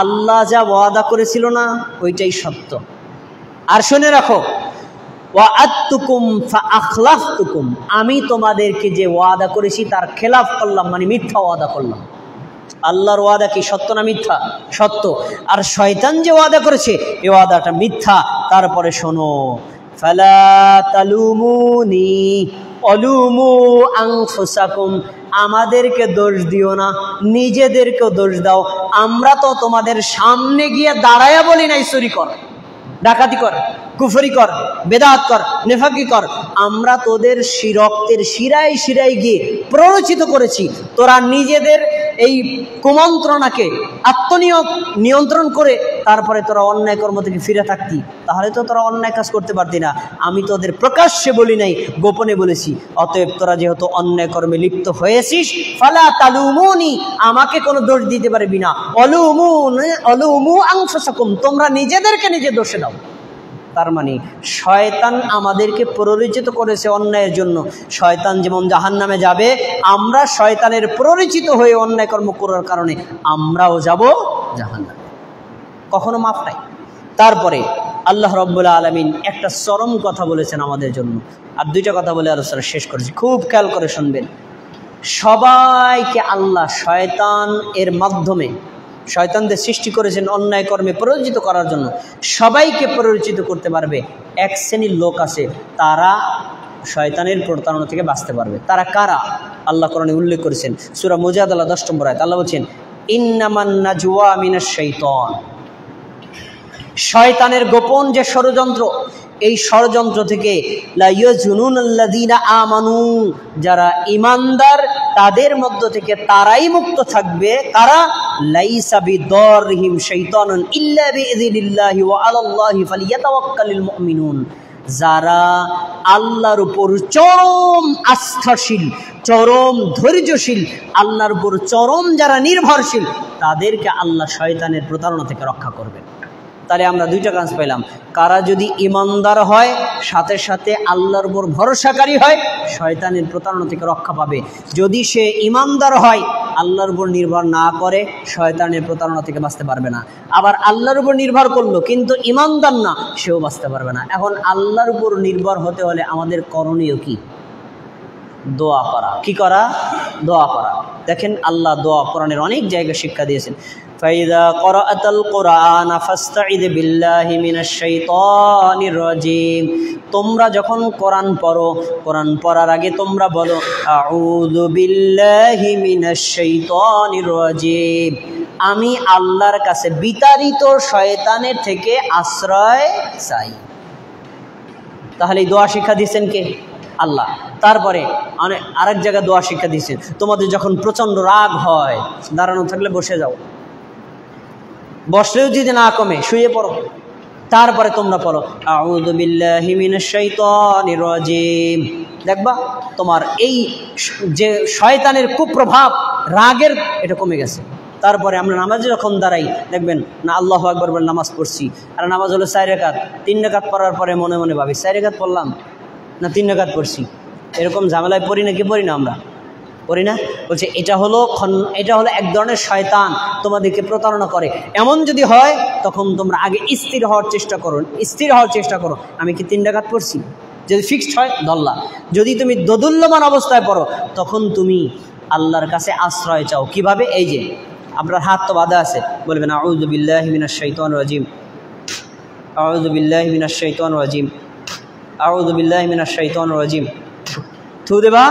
আল্লাহ যা ওয়াদা করেছিল না ওইটাই সত্য, আর শুনে রাখো ওয়া'আদতুকুম ফাআখলাফতুকুম, আমি তোমাদেরকে যে ওয়াদা করেছি তার খেলাফ করলাম, মানে মিথ্যা ওয়াদা করলাম। আল্লাহর ওয়াদা কি সত্য না মিথ্যা? সত্য। আর শয়তান যে ওয়াদা করেছে এই ওয়াদাটা মিথ্যা। তারপরে শোনো, ফালা তালুমুনি অলুমু আনফুসাকুম, আমাদেরকে দোষ দিও না, নিজেদেরকেও দোষ দাও। আমরা তো তোমাদের সামনে গিয়ে দাঁড়ায়া বলি নাই চুরি কর, ডাকাতি কর, কুফরি কর, বেদাত কর, নেফাকি কর, আমরা তোদের রক্তের শিরায় শিরায় গিয়ে প্ররোচিত করেছি। তোরা নিজেদের এই কুমন্ত্রণাকে নিয়ন্ত্রণ করে তারপরে তোরা অন্যায় কর্ম থেকে ফিরে থাকতি, তাহলে তো তোরা অন্যায় কাজ করতে পারতি না। আমি তোদের প্রকাশ্যে বলি নাই, গোপনে বলেছি। অতএব তোরা যেহেতু অন্যায় কর্মে লিপ্ত হয়েছিস, ফালা তালুমুনি, আমাকে কোনো দোষ দিতে পারবি না। অলুমু আনফুসাকুম, তোমরা নিজেদেরকে নিজে দোষে দাও। তার মানে শয়তান আমাদেরকে প্ররোচিত করেছে অন্যায়ের জন্য। শয়তান যেমন জাহান্নামে যাবে, আমরা শয়তানের প্ররোচিত হয়ে অন্যায় কর্ম করার কারণে আমরাও যাব জাহান্নামে, কখনো মাফ নাই। তারপরে আল্লাহ রাব্বুল আলামিন একটা চরম কথা বলেছেন আমাদের জন্য। আর দুইটা কথা বলে আলোচনা শেষ করেছি, খুব খেয়াল করে শুনবেন। সবাইকে আল্লাহ শয়তান এর মাধ্যমে, শয়তানদের সৃষ্টি করেছেন অন্যায় কর্মে প্ররোচিত করার জন্য, সবাইকে প্ররোচিত করতে পারবে। এক শ্রেণীর লোক আছে, তারা শয়তানের প্রতারণা থেকে বাঁচতে পারবে। তারা কারা? আল্লাহ কোরআনে উল্লেখ করেছেন সূরা মুজাদালা 10 নম্বর আয়াত। আল্লাহ বলছেন ইন্নামান নাজওয়া মিনাশ শাইতান, শয়তানের গোপন যে ষড়যন্ত্র, এই ষড়যন্ত্র থেকে লা ইয়াজুনুনাল্লাযীনা আমানু, যারা ঈমানদার তাদের মধ্য থেকে তারাই মুক্ত থাকবে। কারা? লাইসা বিদরহিম শাইতানুন ইল্লা বিইযনিল্লাহি ওয়া আলাল্লাহি ফালিয়াতাওয়াক্কালিল মুমিনুন, যারা আল্লাহর উপর চরম আস্থাশীল, চরম ধৈর্যশীল, আল্লাহর উপর চরম যারা নির্ভরশীল, তাদেরকে আল্লাহ শয়তানের প্রতারণা থেকে রক্ষা করবেন। তাহলে আমরা দুইটা কাজ পেলাম, কারা যদি ইমানদার হয় সাথে সাথে আল্লাহর উপর ভরসাকারী হয়, শয়তানের প্রতারণা থেকে রক্ষা পাবে। যদি সে ইমানদার হয়, আল্লাহর উপর নির্ভর না করে, শয়তানের প্রতারণা থেকে বাঁচতে পারবে না। আবার আল্লাহর উপর নির্ভর করলো কিন্তু ইমানদার না, সেও বাঁচতে পারবে না। এখন আল্লাহর উপর নির্ভর হতে হলে আমাদের করণীয় কি? দোয়া করা। কি করা? দোয়া করা। দেখেন আল্লাহ দোয়া কোরআনের অনেক জায়গায় শিক্ষা দিয়েছেন। ফাইদা ক্বরাআতাল কুরআন ফাসতাইদ বিল্লাহি মিনাশ শাইতানির রাজিম, তোমরা যখন কোরআন পড়ো, কোরআন পড়ার আগে তোমরা বলো আউযু বিল্লাহি মিনাশ শাইতানির রাজিম, আমি আল্লাহর কাছে বিতাড়িত শয়তানের থেকে আশ্রয় চাই। তাহলে এই দোয়া শিক্ষা দিয়েছেন কে? আল্লাহ। তারপরে আরেক জায়গায় দোয়া শিক্ষা দিয়েছেন, তোমাদের যখন প্রচণ্ড রাগ হয়, দাঁড়ানো থাকলে বসে যাও, বসলেও যদি না কমে শুয়ে পড়ো। তারপরে তোমরা পড়ো আউযু বিল্লাহি মিনাশ শাইতানির রাজিম, দেখবা তোমার এই যে শয়তানের কুপ্রভাব, রাগের, এটা কমে গেছে। তারপরে আমরা নামাজে যখন দাঁড়াই, দেখবেন না আল্লাহু আকবার বলে নামাজ পড়ছি, আর নামাজ হলো 4 রাকাত, 3 রাকাত পড়ার পরে মনে মনে ভাবি 4 রাকাত পড়লাম না 3 রাকাত পড়ছি। এরকম ঝামেলায় পড়ি না কি পড়ি না? আমরা পড়ি না। বলছে এটা হলো এক ধরনের শয়তান তোমাদেরকে প্রতারণা করে। এমন যদি হয় তখন তোমরা আগে স্থির হওয়ার চেষ্টা করো, আমি কি 3 রাকাত পড়ছি। যদি ফিক্সড হয় ধরলা, যদি তুমি দোদুল্যমান অবস্থায় পড়ো তখন তুমি আল্লাহর কাছে আশ্রয় চাও। কিভাবে? এই যে আপনার হাত তো বাঁধা আছে, বলবেন আউযু বিল্লাহি মিনাশ শাইতানির রাজিম, আউযু বিল্লাহি মিনাশ শাইতানির রাজিম, আউযু বিল্লাহি মিনাশ শাইতানির রাজিম। থু দেবা,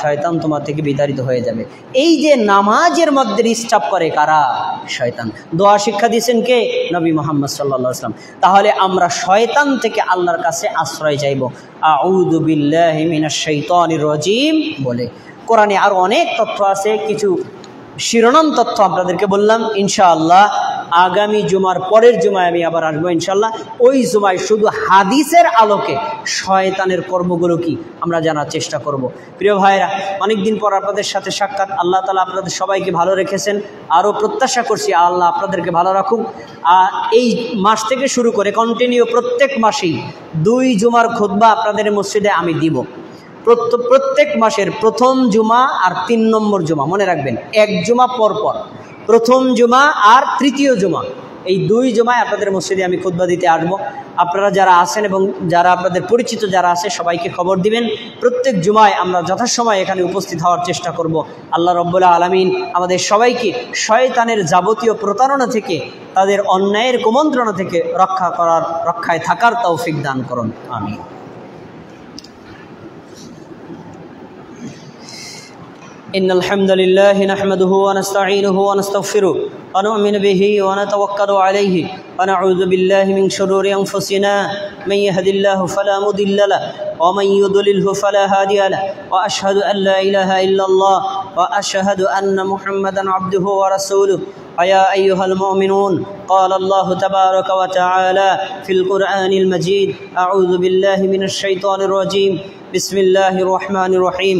শয়তান তোমার থেকে বিতাড়িত হয়ে যাবে। এই যে নামাজের মধ্যে ডিস্টার্ব করে কারা? শয়তান। দোয়া শিক্ষা দিয়েছেন কে? নবী মুহাম্মদ সাল্লাল্লাহু আলাইহি ওয়াসাল্লাম। তাহলে আমরা শয়তান থেকে আল্লাহর কাছে আশ্রয় চাইব, আউযু বিল্লাহি মিনাশ শাইতানির রাজিম বলে। কোরআনে আরও অনেক তথ্য আছে, কিছু শিরোনাম তথ্য আপনাদেরকে বললাম। ইনশাআল্লাহ আগামী জুমার পরের জুমায় আমি আবার আসবো ইনশাআল্লাহ। ওই জুমায় শুধু হাদিসের আলোকে শয়তানের কর্মগুলো কি আমরা জানার চেষ্টা করব। প্রিয় ভাইরা, অনেকদিন পর আপনাদের সাথে সাক্ষাৎ। আল্লাহ তাআলা আপনাদের সবাইকে ভালো রেখেছেন, আরও প্রত্যাশা করছি আল্লাহ আপনাদেরকে ভালো রাখুক। এই মাস থেকে শুরু করে কন্টিনিউ প্রত্যেক মাসেই 2 জুমার খুতবা আপনাদের মসজিদে আমি দিব। প্রত্যেক মাসের প্রথম জুমা আর 3 নম্বর জুমা, মনে রাখবেন, 1 জুমা পর পর প্রথম জুমা আর তৃতীয় জুমা, এই 2 জুমায় আপনাদের মসজিদে আমি খুতবা দিতে আসবো। আপনারা যারা আছেন এবং যারা আপনাদের পরিচিত যারা আছে সবাইকে খবর দিবেন। প্রত্যেক জুমায় আমরা যথাসময়ে এখানে উপস্থিত হওয়ার চেষ্টা করব। আল্লাহ রাব্বুল আলামিন আমাদের সবাইকে শয়তানের যাবতীয় প্রতারণা থেকে, তাদের অন্যায়ের কুমন্ত্রণা থেকে রক্ষায় থাকার তৌফিক দান করুন, আমিন। إن الحمد لله نحمده ونستعينه ونستغفره ونؤمن به ونتوكل عليه ونعوذ بالله من شرور أنفسنا من يهد الله فلا مضل له ومن يضلله فلا هادي له وأشهد أن لا إله إلا الله وأشهد أن محمدا عبده ورسوله يا أيها المؤمنون قال الله تبارك وتعالى في القرآن المجيد أعوذ بالله من الشيطان الرجيم بسم الله الرحمن الرحيم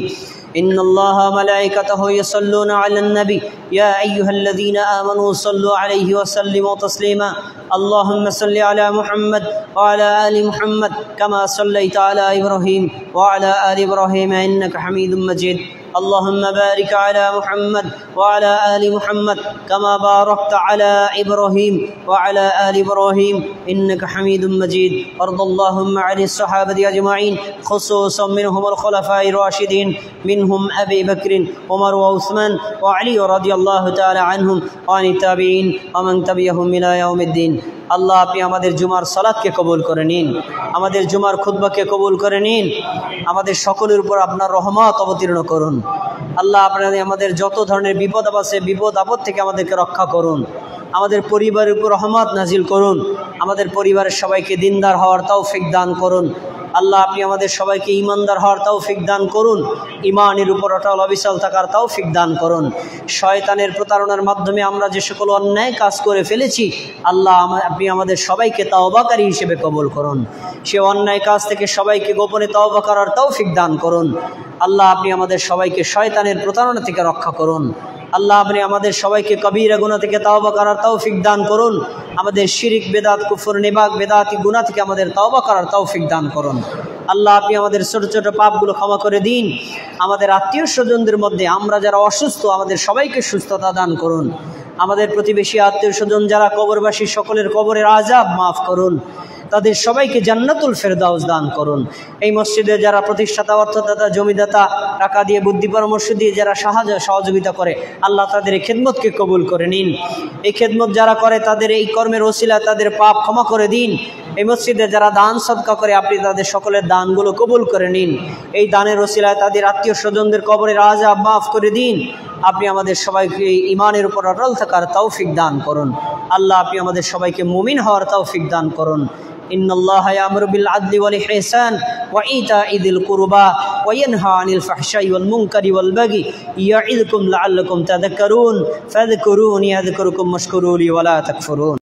إن الله ملائكته يصلون على النبي يا أيها الذين آمنوا صلوا عليه وسلموا تسليما اللهم صل على محمد وعلى آل محمد كما صليت على إبراهيم وعلى آل إبراهيم إنك حميد مجيد اللهم بارك على محمد وعلى آل محمد كما باركت على إبراهيم وعلى آل إبراهيم إنك حميد مجيد وارض اللهم عن الصحابة أجمعين خصوصا منهم الخلفاء الراشدين منهم أبي بكر عمر وعثمان وعلي رضي الله تعالى عنهم وعن التابعين ومن تبعهم إلى يوم الدين। আল্লাহ আপনি আমাদের জুমার সালাতকে কবুল করে নিন, আমাদের জুমার খুতবাকে কবুল করে নিন, আমাদের সকলের উপর আপনার রহমত অবতীর্ণ করুন। আল্লাহ আপনাদের আমাদের যত ধরনের বিপদ আছে বিপদ আপদ থেকে আমাদেরকে রক্ষা করুন, আমাদের পরিবারের উপর রহমত নাজিল করুন, আমাদের পরিবারের সবাইকে দিনদার হওয়ার তৌফিক দান করুন। আল্লাহ আপনি আমাদের সবাইকে ঈমানদার হওয়ার তৌফিক দান করুন, ঈমানের উপর অটল অবিচল থাকার তৌফিক দান করুন। শয়তানের প্রতারণার মাধ্যমে আমরা যে সকল অন্যায় কাজ করে ফেলেছি আল্লাহ আপনি আমাদের সবাইকে তাওবাকারী হিসেবে কবুল করুন। সে অন্যায় কাজ থেকে সবাইকে গোপনে তাওবা করার তৌফিক দান করুন। আল্লাহ আপনি আমাদের সবাইকে শয়তানের প্রতারণা থেকে রক্ষা করুন। আল্লাহ আপনি আমাদের সবাইকে কবিরা গুনাহ থেকে তাওবা করার তৌফিক দান করুন। আমাদের শিরিক বেদাত কুফর নিফাক বেদাতি গুনাহ থেকে আমাদের তাওবা করার তৌফিক দান করুন। আল্লাহ আপনি আমাদের ছোট ছোট পাপগুলো ক্ষমা করে দিন। আমাদের আত্মীয় স্বজনদের মধ্যে আমরা যারা অসুস্থ আমাদের সবাইকে সুস্থতা দান করুন। আমাদের প্রতিবেশী আত্মীয় স্বজন যারা কবরবাসী সকলের কবরের আযাব মাফ করুন, তাদের সবাইকে জান্নাতুল ফেরদাউস দান করুন। এই মসজিদে যারা প্রতিষ্ঠাতা অর্থদাতা জমিদাতা টাকা দিয়ে বুদ্ধি পরামর্শ দিয়ে যারা সহযোগিতা করে আল্লাহ তাদের এই খেদমতকে কবুল করে নিন। এই খেদমত যারা করে তাদের এই কর্মের ওসিলা তাদের পাপ ক্ষমা করে দিন। এই মসজিদে যারা দান সদকা করে আপনি তাদের সকলের দানগুলো কবুল করে নিন। এই দানের ওসিলায় তাদের আত্মীয় স্বজনদের কবরের আযাব মাফ করে দিন। আপনি আমাদের সবাইকে ঈমানের উপর অটল থাকার তৌফিক দান করুন। আল্লাহ আপনি আমাদের সবাইকে মুমিন হওয়ার তৌফিক দান করুন। ইন্নাল্লাহা ইয়া'মুরু বিল আদলি ওয়াল ইহসান ওয়া ইতা'i যিল কুরবা ওয়া ইয়ানহা আনিল ফাহশাই ওয়াল মুনকারি ওয়াল বাগি ইয়া'iযুকুম লা'আল্লাকুম তাযাক্কারুন ফাযকুরুনি আযকুরুকুম ওয়াশকুরু লি ওয়া লা তাকফুরুন।